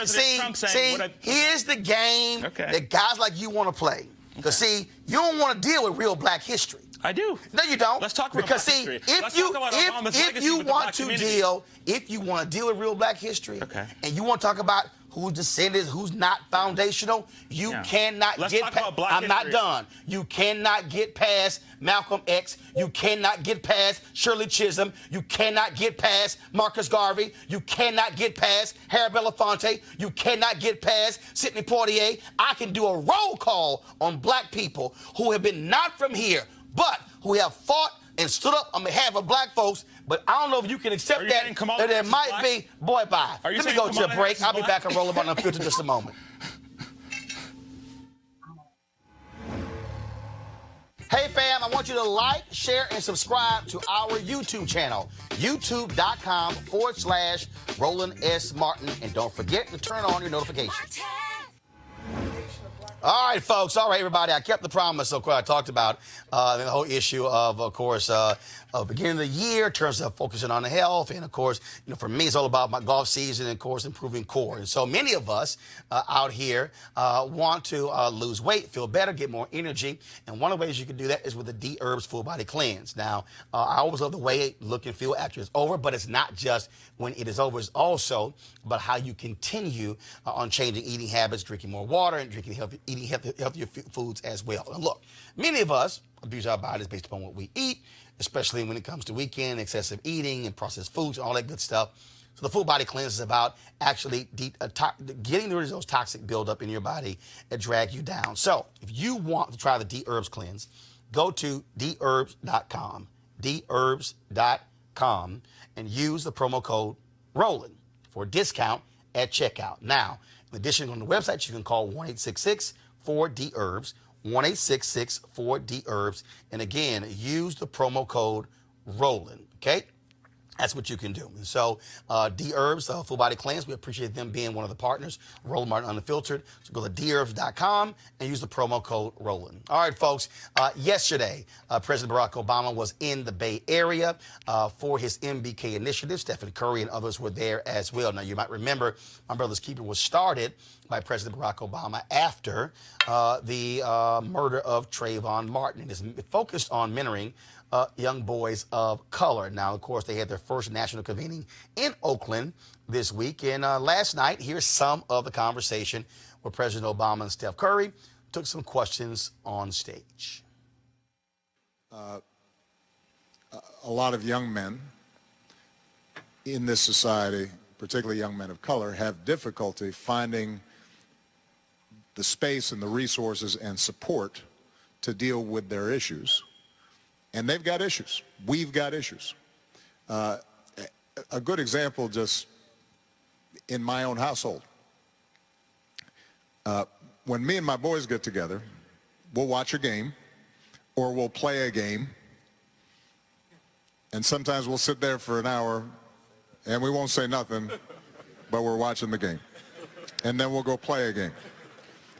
here's the game that guys like you want to play. Because see, you don't want to deal with real black history. I do. No, you don't. Let's talk about because black see, history. if Let's you talk about Obama's legacy with the black community. if you want to deal with real black history, and you want to talk about who's descendants, who's not foundational, you cannot Let's get talk past. about black I'm not history. done. You cannot get past Malcolm X. You cannot get past Shirley Chisholm. You cannot get past Marcus Garvey. You cannot get past Harry Belafonte. You cannot get past Sidney Poitier. I can do a roll call on black people who have been not from here, but who have fought and stood up on behalf of black folks. But I don't know if you can accept Are you that. saying Kamala That there Harris is might black? be. Boy, bye. Are you Let me saying go to a Kamala break. Harris is I'll be black? back and roll up on the computer in just a moment. Hey fam, I want you to like, share, and subscribe to our YouTube channel, youtube.com/Roland S. Martin. And don't forget to turn on your notifications. All right, folks. All right, everybody. I kept the promise. So I talked about the whole issue of course, beginning of the year in terms of focusing on the health. And, of course, for me, it's all about my golf season and, of course, improving core. And so many of us out here want to lose weight, feel better, get more energy. And one of the ways you can do that is with the D-Herbs Full Body Cleanse. Now, I always love the way it look and feel after it's over, but it's not just when it is over. It's also about how you continue on changing eating habits, drinking more water, and eating healthier foods as well. And look, many of us abuse our bodies based upon what we eat, especially when it comes to weekend, excessive eating, and processed foods, and all that good stuff. So the Full Body Cleanse is about actually getting rid of those toxic buildup in your body that drag you down. So if you want to try the D-Herbs Cleanse, go to dherbs.com, dherbs.com, and use the promo code Roland for a discount at checkout. Now, in addition, on the website, you can call 1-866-4DHERBS, 1-866-4DHERBS, and again, use the promo code Roland, okay? That's what you can do. So, D-Herbs, Full Body Cleanse, we appreciate them being one of the partners. Roland Martin Unfiltered. So go to dherbs.com and use the promo code Roland. All right, folks. Yesterday, President Barack Obama was in the Bay Area for his MBK initiative. Stephen Curry and others were there as well. Now, you might remember My Brother's Keeper was started by President Barack Obama after the murder of Trayvon Martin. And it's focused on mentoring young boys of color. Now, of course, they had their first national convening in Oakland this week. And last night, here's some of the conversation where President Obama and Steph Curry took some questions on stage. A lot of young men in this society, particularly young men of color, have difficulty finding the space and the resources and support to deal with their issues. And they've got issues. We've got issues. A good example just in my own household. When me and my boys get together, we'll watch a game or we'll play a game. And sometimes we'll sit there for an hour and we won't say nothing, but we're watching the game. And then we'll go play a game.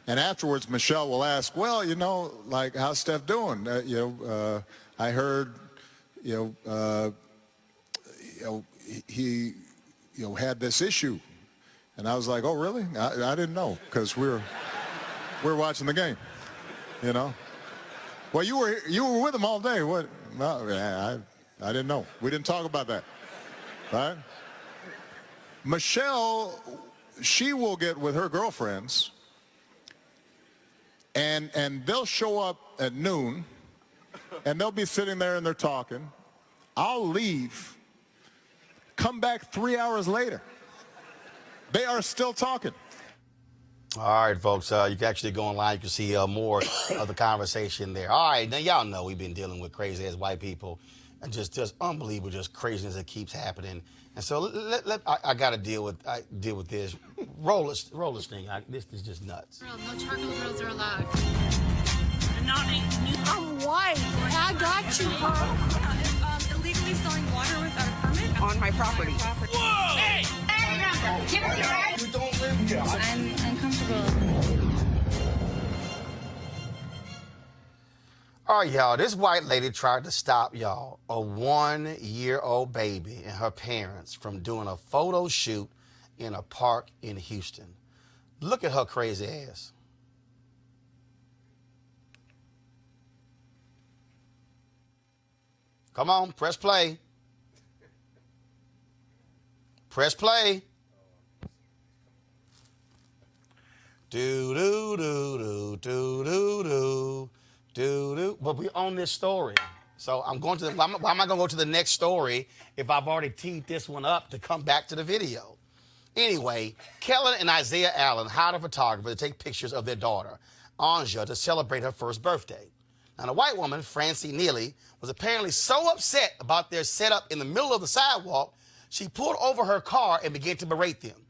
And afterwards, Michelle will ask, well, you know, like, how's Steph doing? I heard, he, had this issue. And I was like, oh, really? I didn't know, because we're watching the game, you know? Well, you were with him all day. What? No, I didn't know. We didn't talk about that, right? Michelle, she will get with her girlfriends, and they'll show up at noon, and they'll be sitting there and they're talking. I'll leave, come back 3 hours later. They are still talking. All right, folks, you can actually go online. You can see more of the conversation there. All right, now y'all know we've been dealing with crazy-ass white people and just unbelievable, just craziness that keeps happening. And so I got to deal with this. Roll this thing. This is just nuts. No charcoal grills are allowed. I'm white. I got you, bro. Illegally selling water without a permit On my property. Whoa! Hey! You don't live here. I'm uncomfortable. All right, y'all, this white lady tried to stop, y'all, a 1-year-old baby and her parents from doing a photo shoot in a park in Houston. Look at her crazy ass. Come on, press play. Press play. Do-do-do-do-do-do-do. But we're on this story. So I'm going to why am I going to go to the next story if I've already teed this one up to come back to the video? Anyway, Kellen and Isaiah Allen hired a photographer to take pictures of their daughter, Anja, to celebrate her first birthday. Now, the white woman, Francie Neely, was apparently so upset about their setup in the middle of the sidewalk, she pulled over her car and began to berate them.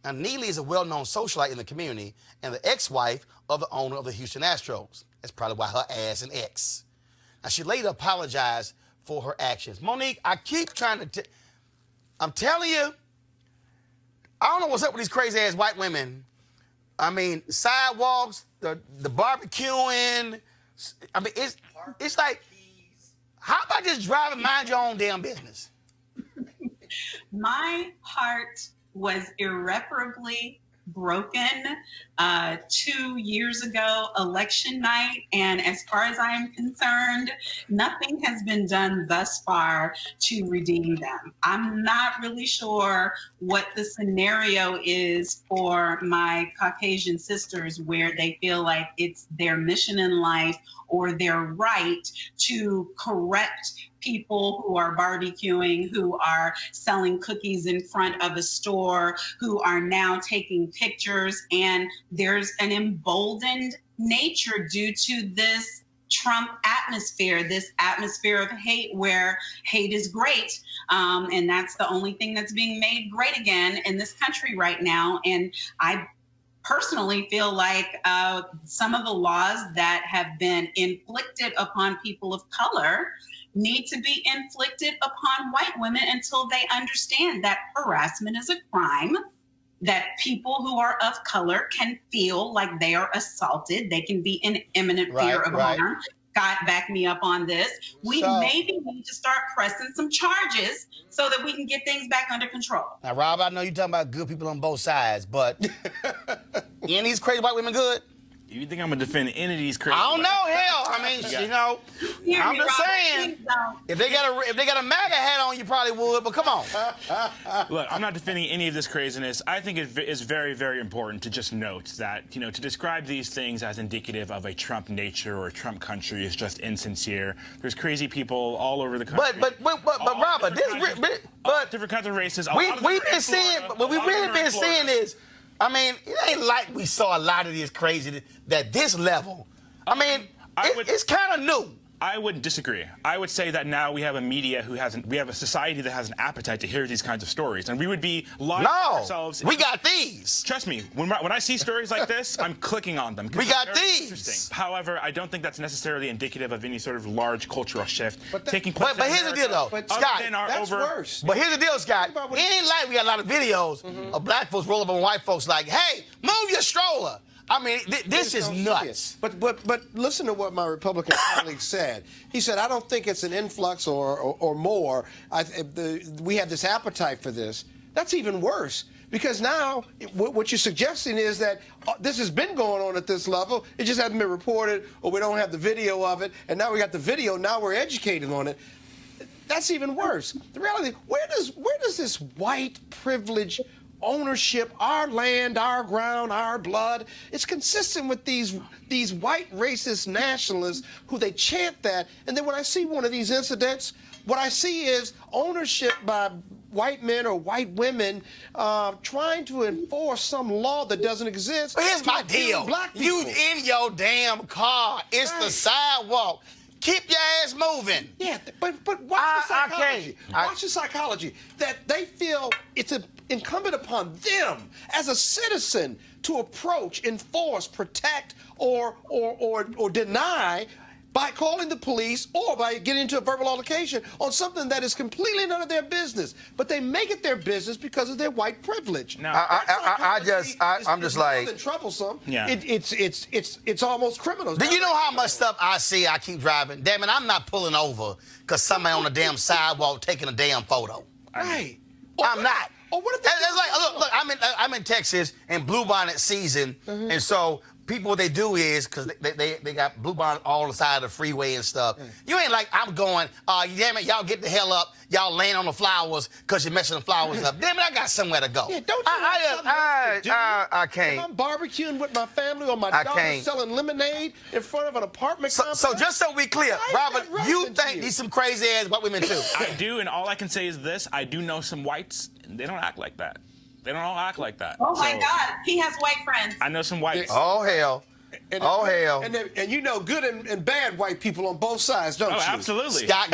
Now, Neely is a well-known socialite in the community and the ex-wife of the owner of the Houston Astros. That's probably why her ass an ex. Now, she later apologized for her actions. Monique, I keep trying to I'm telling you, I don't know what's up with these crazy-ass white women. I mean, sidewalks, the barbecuing. I mean, it's like, how about just driving, mind your own damn business? My heart was irreparably broken 2 years ago, election night. And as far as I am concerned, nothing has been done thus far to redeem them. I'm not really sure what the scenario is for my Caucasian sisters where they feel like it's their mission in life or their right to correct people who are barbecuing, who are selling cookies in front of a store, who are now taking pictures. And there's an emboldened nature due to this Trump atmosphere, this atmosphere of hate where hate is great. And that's the only thing that's being made great again in this country right now. And I personally feel like some of the laws that have been inflicted upon people of color need to be inflicted upon white women until they understand that harassment is a crime, that people who are of color can feel like they are assaulted. They can be in imminent fear of harm. God, back me up on this. We maybe need to start pressing some charges so that we can get things back under control. Now, Rob, I know you're talking about good people on both sides, but any of these crazy white women good? You think I'm going to defend any of these crazy? I don't know. Hell, I mean, you know, I'm just saying. If they got a MAGA hat on, you probably would. But come on. Look, I'm not defending any of this craziness. I think it is very, very important to just note that, you know, to describe these things as indicative of a Trump nature or a Trump country is just insincere. There's crazy people all over the country. But Robert, different kinds of races. We've been seeing, what we really been seeing is, I mean, it ain't like we saw a lot of this crazy at this level. I mean, it's kind of new. I would disagree. I would say that now we have a media we have a society that has an appetite to hear these kinds of stories, and we would be lying to ourselves. We got these. Trust me, when I see stories like this, I'm clicking on them. We got these. Interesting. However, I don't think that's necessarily indicative of any sort of large cultural shift taking place. But here's the deal, though, Scott. That's worse. But here's the deal, Scott. It ain't like we got a lot of videos of black folks roll up on white folks like, "Hey, move your stroller." I mean, this is nuts. But listen to what my Republican colleague said. He said, I don't think it's an influx or more. We have this appetite for this. That's even worse. Because now what you're suggesting is that this has been going on at this level. It just hasn't been reported, or we don't have the video of it. And now we got the video. Now we're educated on it. That's even worse. The reality, where does this white privilege ownership, our land, our ground, our blood, it's consistent with these white racist nationalists who they chant that, and then when I see one of these incidents, what I see is ownership by white men or white women trying to enforce some law that doesn't exist. But here's my deal. You in your damn car. It's the sidewalk. Keep your ass moving. Yeah, but watch the psychology. Watch the psychology. That they feel it's incumbent upon them as a citizen to approach, enforce, protect, or deny by calling the police or by getting into a verbal altercation on something that is completely none of their business. But they make it their business because of their white privilege. No, I'm just like, more than troublesome. Yeah. It's almost criminal. Do you know how much stuff I see? I keep driving. Damn it, I'm not pulling over because somebody on the damn sidewalk taking a damn photo. Right. I'm not. Or what if that's like, look, I'm in Texas in bluebonnet season, and so people, what they do is, because they got bluebonnet all on the side of the freeway and stuff. You ain't like, I'm going, damn it, y'all get the hell up. Y'all laying on the flowers because you're messing the flowers up. Damn it, I got somewhere to go. Yeah, don't you I can't. If I'm barbecuing with my family or my daughter selling lemonade in front of an apartment complex. So just so we clear, Robert, you think these some crazy ass white women too? I do, and all I can say is this. I do know some whites, and they don't act like that. They don't all act like that. Oh, my God. He has white friends. I know some whites. Oh, hell. Hell. And you know good and bad white people on both sides, don't you? Oh, absolutely. Scott,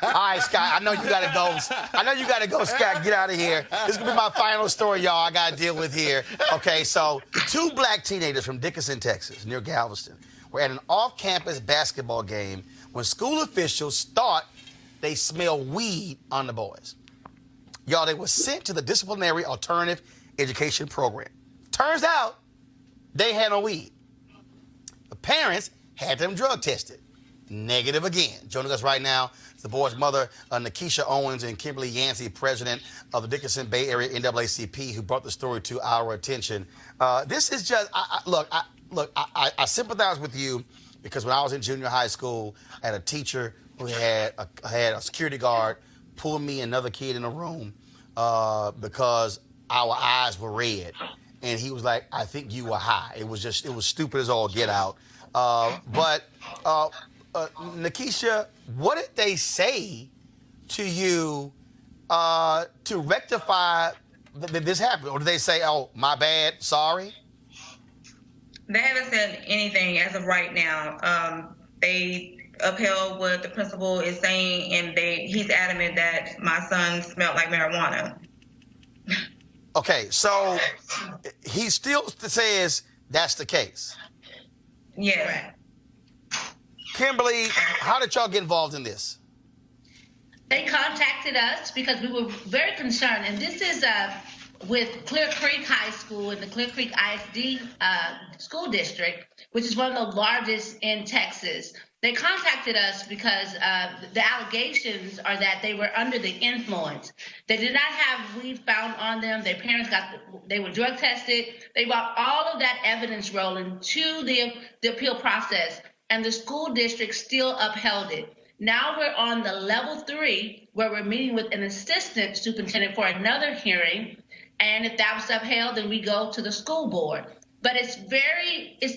all right, Scott, I know you got to go. Scott. Get out of here. This is going to be my final story, y'all, I got to deal with here. Okay, so 2 black teenagers from Dickinson, Texas, near Galveston, were at an off-campus basketball game when school officials thought they smelled weed on the boys. Y'all, they were sent to the disciplinary alternative education program. Turns out they had no weed. The parents had them drug tested. Negative again. Joining us right now is the boy's mother, Nikisha Owens, and Kimberly Yancey, president of the Dickinson Bay Area NAACP, who brought the story to our attention. This is just, I sympathize with you because when I was in junior high school, I had a teacher who had a security guard pull me and another kid in a room because our eyes were red. And he was like, I think you were high. It was stupid as all get out. But Nikisha, what did they say to you to rectify that this happened? Or did they say, oh, my bad, sorry? They haven't said anything as of right now. They upheld what the principal is saying, and he's adamant that my son smelled like marijuana. Okay, so he still says that's the case. Yeah. Kimberly, how did y'all get involved in this? They contacted us because we were very concerned, and this is with Clear Creek High School and the Clear Creek ISD school district, which is one of the largest in Texas. They contacted us because the allegations are that they were under the influence. They did not have weed found on them. Their parents they were drug tested. They brought all of that evidence, Roland, to the appeal process, and the school district still upheld it. Now we're on the level 3, where we're meeting with an assistant superintendent for another hearing. And if that was upheld, then we go to the school board. But it's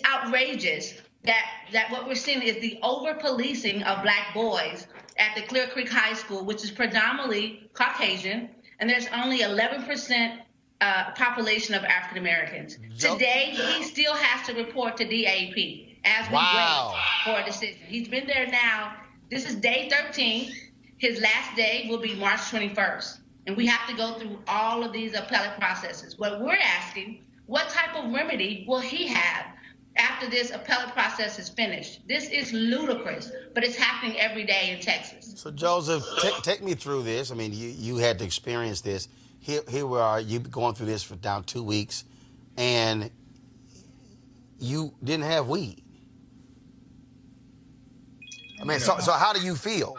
outrageous that what we're seeing is the over-policing of black boys at the Clear Creek High School, which is predominantly Caucasian, and there's only 11% population of African Americans. Today, he still has to report to DAP as we wait for a decision. He's been there now. This is day 13. His last day will be March 21st. And we have to go through all of these appellate processes. What we're asking, what type of remedy will he have after this appellate process is finished? This is ludicrous, but it's happening every day in Texas. So, Joseph, take me through this. I mean, you had to experience this. Here we are, you've been going through this for now 2 weeks, and you didn't have weed. I mean, so how do you feel?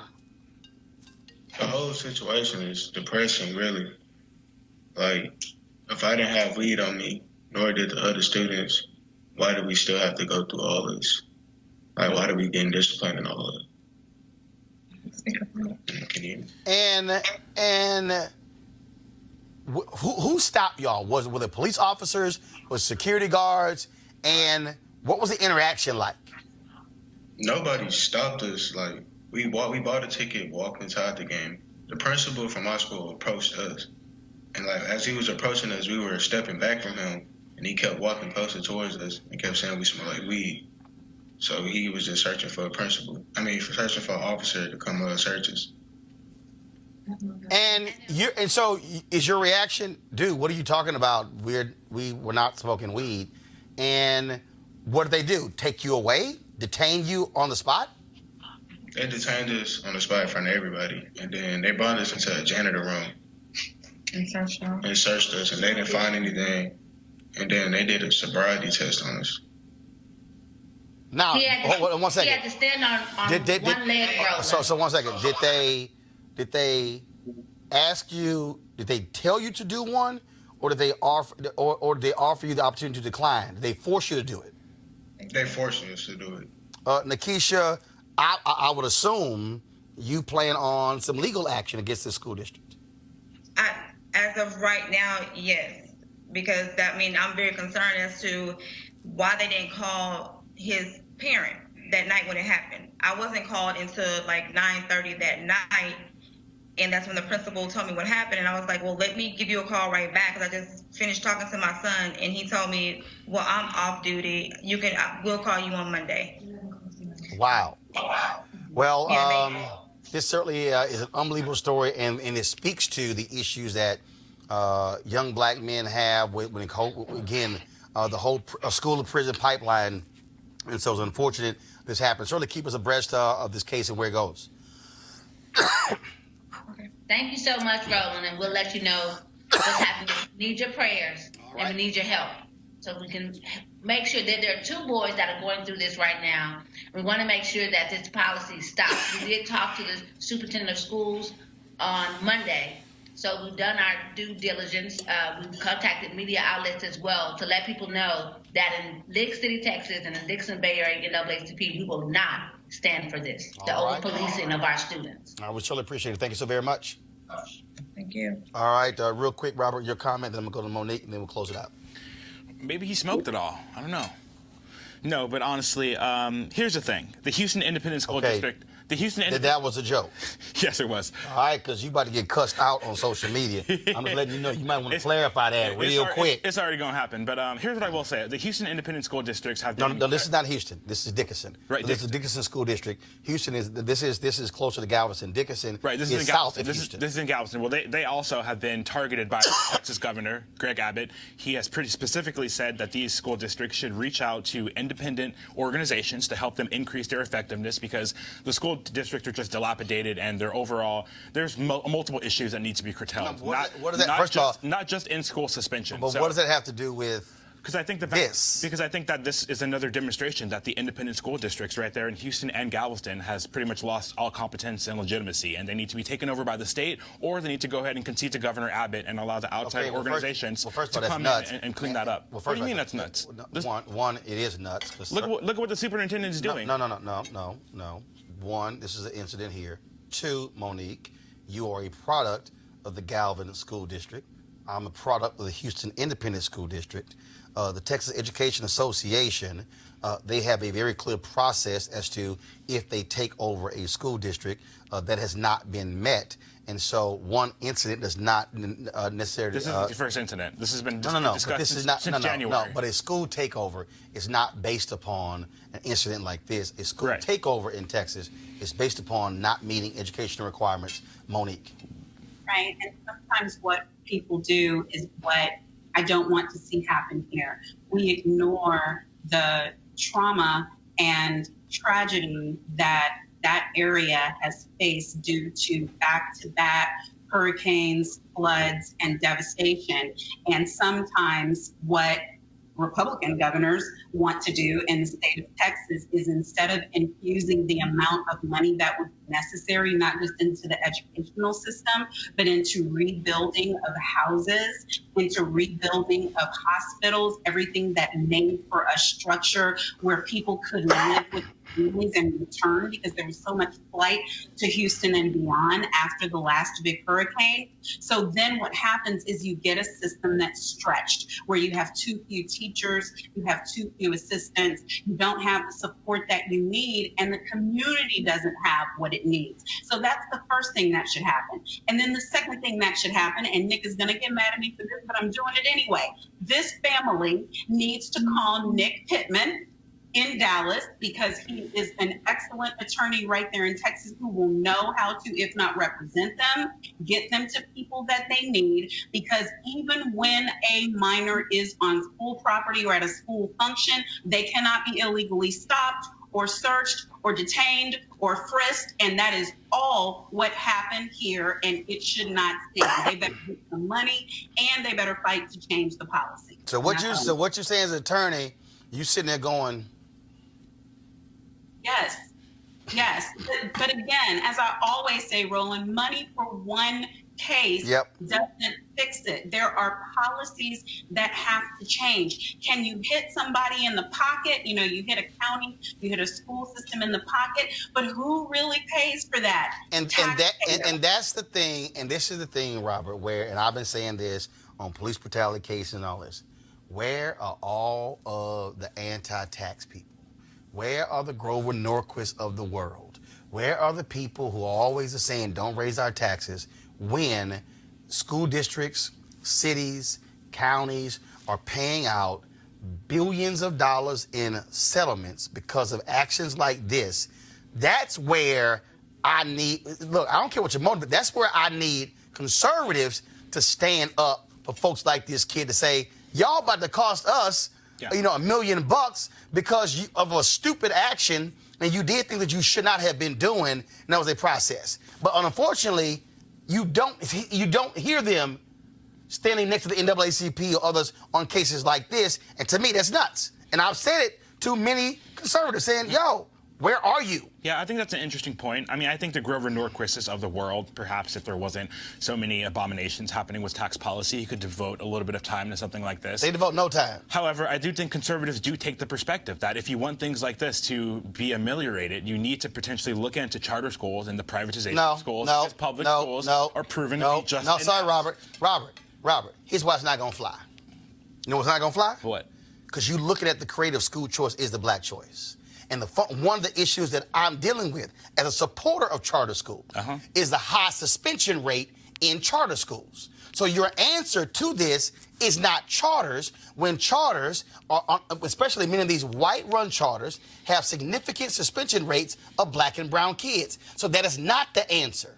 The whole situation is depressing, really. Like, if I didn't have weed on me, nor did the other students, why do we still have to go through all this? Like, why do we get disciplined and all that? And who stopped y'all? Were the police officers? Was security guards? And what was the interaction like? Nobody stopped us. Like, we bought a ticket, walked inside the game. The principal from our school approached us. And like, as he was approaching us, we were stepping back from him, and he kept walking closer towards us and kept saying we smell like weed. So he was just searching for searching for an officer to come search us. And so is your reaction, dude, what are you talking about? We were not smoking weed. And what did they do? Take you away? Detain you on the spot? They detained us on the spot in front of everybody. And then they brought us into a janitor room. And searched us, and they didn't find anything. And then they did a sobriety test on us. Now, hold on 1 second. He had to stand on one leg, Roland. So 1 second. Did they ask you? Did they tell you to do one, or did they offer you the opportunity to decline? Did they force you to do it? They forced us to do it. Nikisha, I would assume you plan on some legal action against the school district. As of right now, yes, because I'm very concerned as to why they didn't call his parent that night when it happened. I wasn't called until like 9:30 that night, and that's when the principal told me what happened. And I was like, well, let me give you a call right back, because I just finished talking to my son, and he told me, well, I'm off duty. We'll call you on Monday. Wow. Well, this certainly is an unbelievable story, and it speaks to the issues that young black men have when the whole school to prison pipeline. And so it's unfortunate this happened. Certainly keep us abreast of this case and where it goes. Thank you so much, Roland, and we'll let you know what's happening. We need your prayers, and we need your help, so we can make sure that there are 2 boys that are going through this right now. We want to make sure that this policy stops. We did talk to the superintendent of schools on Monday, so we've done our due diligence. We've contacted media outlets as well to let people know that in Lick City, Texas, and in Dixon Bay Area NAACP, we will not stand for this, the over-policing of our students. I would surely appreciate it. Thank you so very much. Thank you. All right, real quick, Robert, your comment, then I'm going to go to Monique, and then we'll close it out. Maybe he smoked it all. I don't know. No, but honestly, here's the thing. The Houston Independent School District... That was a joke. Yes, it was. All right, because you about to get cussed out on social media. I'm just letting you know. You might want to clarify that real quick. It's already going to happen. But here's what I will say. The Houston Independent School Districts have been... No, this is not Houston. This is Dickinson. Right. This is Dickinson School District. Houston is... This is closer to Galveston. Dickinson is south of Houston. This is in Galveston. Well, they also have been targeted by Texas Governor Greg Abbott. He has pretty specifically said that these school districts should reach out to independent organizations to help them increase their effectiveness, because the school both districts are just dilapidated, and they're overall, there's multiple issues that need to be curtailed. What does that, first of all, not just in-school suspension. But what does that have to do with because I think that this is another demonstration that the independent school districts right there in Houston and Galveston has pretty much lost all competence and legitimacy, and they need to be taken over by the state, or they need to go ahead and concede to Governor Abbott and allow the outside organizations to come in and clean that up. What do you mean that's nuts? One, it is nuts. Look at what the superintendent is doing. No. One, this is an incident here. Two, Monique, you are a product of the Galveston School District. I'm a product of the Houston Independent School District. The Texas Education Association, they have a very clear process as to if they take over a school district that has not been met. And so one incident does not necessarily... This isn't the first incident. This has been discussed since January. No, but a school takeover is not based upon an incident like this. A school takeover in Texas is based upon not meeting educational requirements. Monique. Right, and sometimes what people do is what I don't want to see happen here. We ignore the trauma and tragedy that area has faced due to back-to-back hurricanes, floods, and devastation. And sometimes what Republican governors want to do in the state of Texas is, instead of infusing the amount of money that would be necessary, not just into the educational system, but into rebuilding of houses, into rebuilding of hospitals, everything that made for a structure where people could live with families and return, because there was so much flight to Houston and beyond after the last big hurricane. So then what happens is you get a system that's stretched, where you have too few teachers, you have too few assistants, you don't have the support that you need, and the community doesn't have what it needs. So that's the first thing that should happen. And then the second thing that should happen, and Nick is going to get mad at me for this, but I'm doing it anyway. This family needs to call Nick Pittman in Dallas, because he is an excellent attorney right there in Texas who will know how to, if not represent them, get them to people that they need. Because even when a minor is on school property or at a school function, they cannot be illegally stopped or searched or detained or frisked, and that is all what happened here, and it should not stand. They better get some money, and they better fight to change the policy. So what you're saying as an attorney, you sitting there going, Yes. But again, as I always say, Roland, money for one case doesn't fix it. There are policies that have to change. Can you hit somebody in the pocket? You know, you hit a county, you hit a school system in the pocket, but who really pays for that? And that's the thing, and this is the thing, Robert, and I've been saying this on police brutality cases and all this, where are all of the anti-tax people? Where are the Grover Norquists of the world? Where are the people who always are saying, don't raise our taxes, when school districts, cities, counties are paying out billions of dollars in settlements because of actions like this? That's where I don't care what your motive, but that's where I need conservatives to stand up for folks like this kid to say, y'all about to cost us $1 million because of a stupid action, and you did things that you should not have been doing, and that was a process. But unfortunately, you don't hear them standing next to the NAACP or others on cases like this, and to me, that's nuts. And I've said it to many conservatives saying, yo, where are you? Yeah, I think that's an interesting point. I mean, I think the Grover Norquists of the world, perhaps if there wasn't so many abominations happening with tax policy, he could devote a little bit of time to something like this. They devote no time. However, I do think conservatives do take the perspective that if you want things like this to be ameliorated, you need to potentially look into charter schools and the privatization of schools, because public schools are proven to be just enough. Sorry, Robert. Here's why it's not going to fly. You know what's not going to fly? What? Because you're looking at the creative school choice is the black choice. And one of the issues that I'm dealing with as a supporter of charter schools is the high suspension rate in charter schools. So your answer to this is not charters, when charters, especially many of these white-run charters, have significant suspension rates of black and brown kids. So that is not the answer.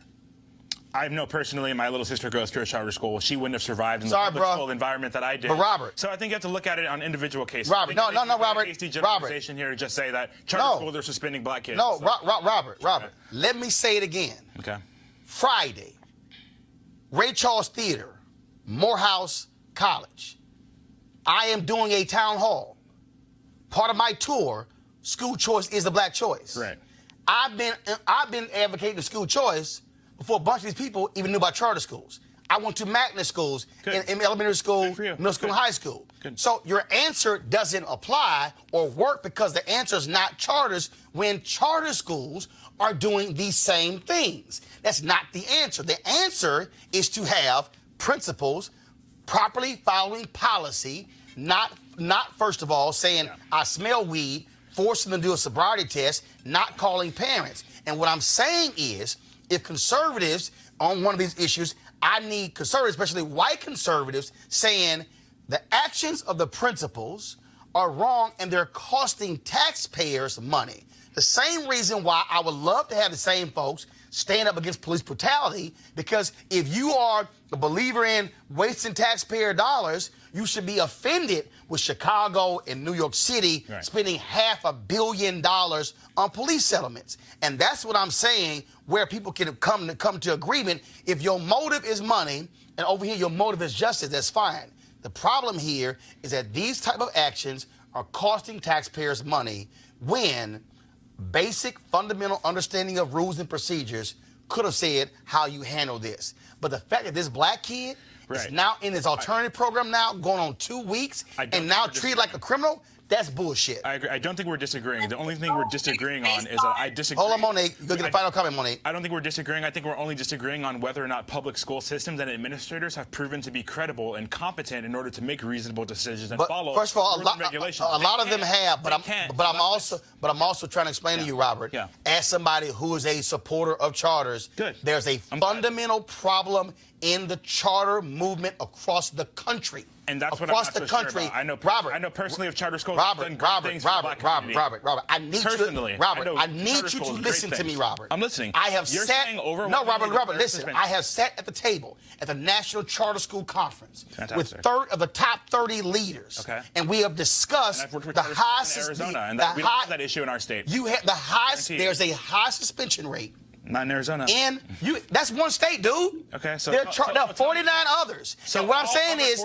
I know personally, my little sister goes to a charter school. She wouldn't have survived in the Sorry, public bro. school environment that I did. But Robert. So I think you have to look at it on individual cases. Robert, no, Robert. Hasty generalization here to just say that charter schools are suspending black kids. No, so. Robert. Okay. Let me say it again. Okay. Friday, Ray Charles Theater, Morehouse College. I am doing a town hall. Part of my tour, school choice is the black choice. Right. I've been advocating for school choice before a bunch of these people even knew about charter schools. I went to magnet schools in elementary school, middle school, and high school. Good. So your answer doesn't apply or work because the answer is not charters when charter schools are doing these same things. That's not the answer. The answer is to have principals properly following policy, not first of all saying, I smell weed, forcing them to do a sobriety test, not calling parents. And what I'm saying is, if conservatives on one of these issues, I need conservatives, especially white conservatives, saying the actions of the principals are wrong and they're costing taxpayers money. The same reason why I would love to have the same folks stand up against police brutality, because if you are a believer in wasting taxpayer dollars, you should be offended with Chicago and New York City spending $500 million on police settlements. And that's what I'm saying, where people can come to agreement. If your motive is money and over here your motive is justice, that's fine. The problem here is that these type of actions are costing taxpayers money when basic fundamental understanding of rules and procedures could have said how you handle this. But the fact that this black kid is now in his alternative program now, going on 2 weeks, and now treated like a criminal, that's bullshit. I agree. I don't think we're disagreeing. The only thing we're disagreeing on is that I disagree. Hold on, Monique. You go get the final comment, Monique. I don't think we're disagreeing. I think we're only disagreeing on whether or not public school systems and administrators have proven to be credible and competent in order to make reasonable decisions and follow first of all, rules and regulations. a lot of them have, but I'm also trying to explain to you, Robert, as somebody who is a supporter of charters, there's a fundamental problem in the charter movement across the country. And that's what across I'm not the so country. Sure about. Robert, I know personally of charter schools. Robert, I need personally, you to, I need you to listen to me, Robert. I'm listening. I have You're sat. saying over No, Robert, listen. I have sat at the table at the National Charter School Conference with of the top 30 leaders, and we have discussed the highest in Arizona, and we don't have that issue in our state. You have the highest. There's a high suspension rate. Not in Arizona. That's one state, dude. Okay, so there are 49 others. So what I'm saying is,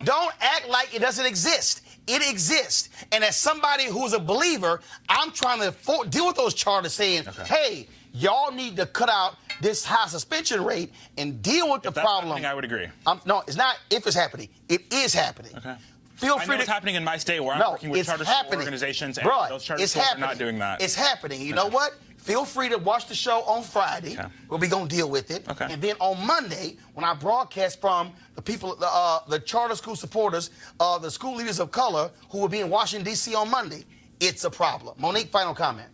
don't act like it doesn't exist. It exists. And as somebody who's a believer, I'm trying to deal with those charters saying, hey, y'all need to cut out this high suspension rate and deal with the problem. I would agree. No, it's not if it's happening. It is happening. Okay. Feel I free know it's happening in my state where I'm working with charter school organizations, and those charter schools are not doing that. It's happening. You know what? Feel free to watch the show on Friday, where we're going to deal with it. And then on Monday, when I broadcast from the people, the charter school supporters, the school leaders of color who will be in Washington, D.C. on Monday, it's a problem. Monique, final comment.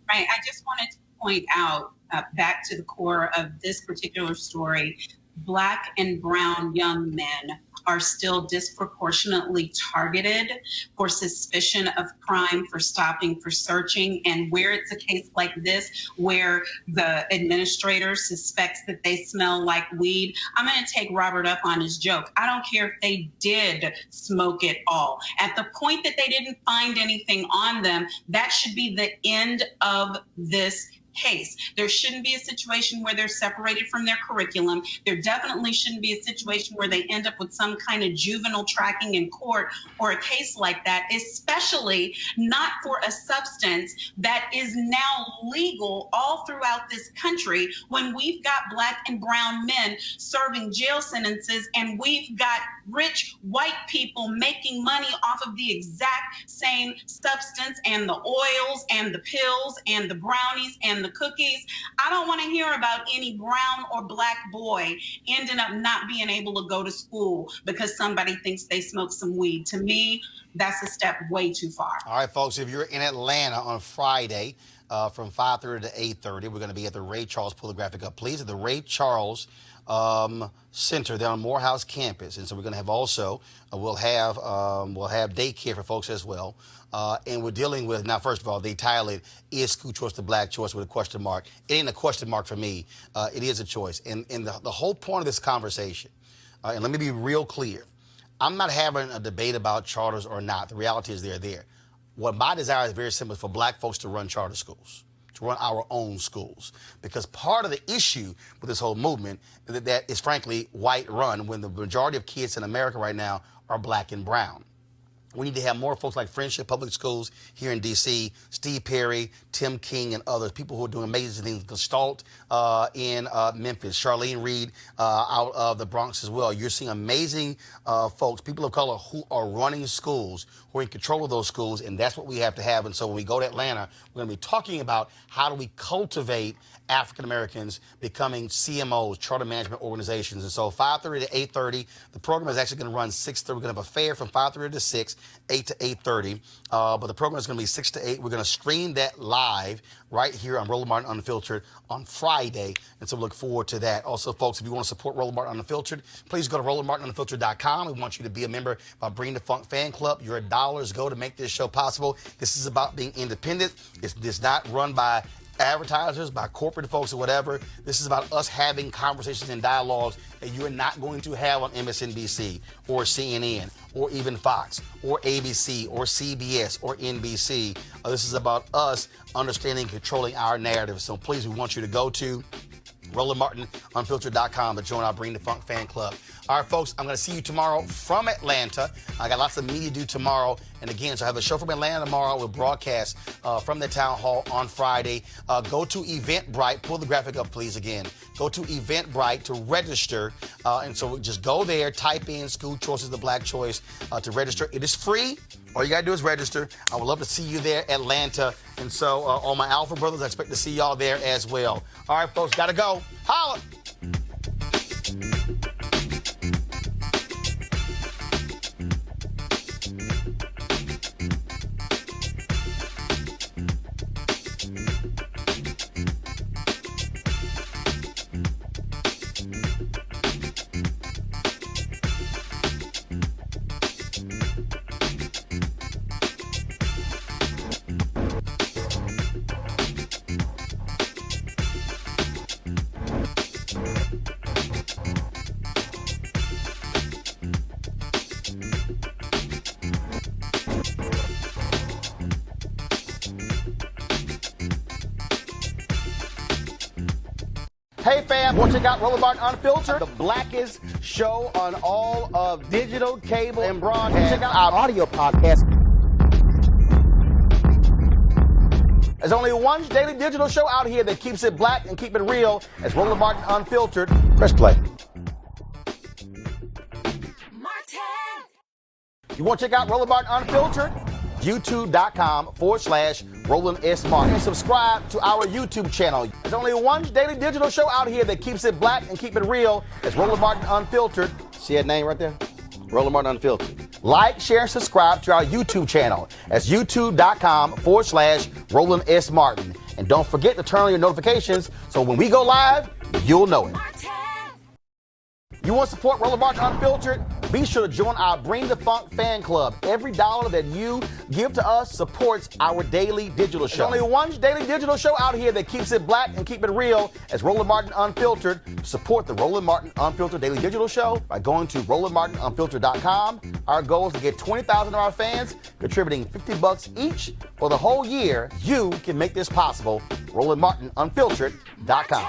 Right. I just wanted to point out, back to the core of this particular story, Black and brown young men are still disproportionately targeted for suspicion of crime, for stopping, for searching. And where it's a case like this, where the administrator suspects that they smell like weed, I'm going to take Robert up on his joke. I don't care if they did smoke it all. At the point that they didn't find anything on them, that should be the end of this case. There shouldn't be a situation where they're separated from their curriculum. There definitely shouldn't be a situation where they end up with some kind of juvenile tracking in court or a case like that, especially not for a substance that is now legal all throughout this country, when we've got Black and brown men serving jail sentences and we've got rich white people making money off of the exact same substance and the oils and the pills and the brownies and the cookies. I don't want to hear about any brown or Black boy ending up not being able to go to school because somebody thinks they smoked some weed. To me, that's a step way too far. All right, folks, if you're in Atlanta on Friday from 5:30 to 8:30, we're going to be at the Ray Charles. Pull the graphic up, please, at the Ray Charles Center there on Morehouse campus, and so we're going to have also we'll have daycare for folks as well. And we're dealing with, now, first of all, the title it is school choice the black choice with a question mark. It ain't a question mark for me. It is a choice. And the whole point of this conversation, and let me be real clear, I'm not having a debate about charters or not. The reality is they're there. What my desire is very simple, for black folks to run charter schools, to run our own schools. Because part of the issue with this whole movement is that is frankly white run when the majority of kids in America right now are black and brown. We need to have more folks like Friendship Public Schools here in D.C., Steve Perry, Tim King, and others, people who are doing amazing things. Gestalt in Memphis, Charlene Reed out of the Bronx as well. You're seeing amazing folks, people of color, who are running schools, who are in control of those schools, and that's what we have to have. And so when we go to Atlanta, we're going to be talking about how do we cultivate African Americans becoming CMOs, charter management organizations. And so 5:30 to 8:30, the program is actually going to run 6:30. We're going to have a fair from 5:30 to 6, 8 to 8:30. But the program is going to be 6 to 8. We're going to stream that live right here on Roland Martin Unfiltered on Friday. And so we look forward to that. Also, folks, if you want to support Roland Martin Unfiltered, please go to RolandMartinUnfiltered.com. We want you to be a member by Bring the Funk Fan Club. Your dollars go to make this show possible. This is about being independent. It's not run by advertisers, by corporate folks or whatever. This is about us having conversations and dialogues that you are not going to have on MSNBC or CNN or even Fox or ABC or CBS or NBC. This is about us understanding and controlling our narrative. So please, we want you to go to RolandMartinUnfiltered.com to join our Bring the Funk fan club. All right, folks, I'm going to see you tomorrow from Atlanta. I got lots of media to do tomorrow. And again, so I have a show from Atlanta tomorrow. We'll broadcast from the town hall on Friday. Go to Eventbrite. Pull the graphic up, please, again. Go to Eventbrite to register. And so just go there, type in School Choices, the Black Choice to register. It is free. All you got to do is register. I would love to see you there, Atlanta. And so all my Alpha brothers, I expect to see y'all there as well. All right, folks, got to go. Holla! Hey fam, want to check out Roland Martin Unfiltered, the blackest show on all of digital, cable, and broadcast. Check out our audio podcast. There's only one daily digital show out here that keeps it black and keep it real. It's Roland Martin Unfiltered. Press play. Martin. You want to check out Roland Martin Unfiltered? YouTube.com/Roland S. Martin. And subscribe to our YouTube channel. There's only one daily digital show out here that keeps it black and keep it real. It's Roland Martin Unfiltered. See that name right there? Roland Martin Unfiltered. Like, share, and subscribe to our YouTube channel. That's YouTube.com/Roland S. Martin. And don't forget to turn on your notifications so when we go live, you'll know it. You want to support Roland Martin Unfiltered? Be sure to join our Bring the Funk fan club. Every dollar that you give to us supports our daily digital show. There's only one daily digital show out here that keeps it black and keep it real. It's Roland Martin Unfiltered. Support the Roland Martin Unfiltered daily digital show by going to RolandMartinUnfiltered.com. Our goal is to get 20,000 of our fans contributing $50 each for the whole year. You can make this possible. RolandMartinUnfiltered.com.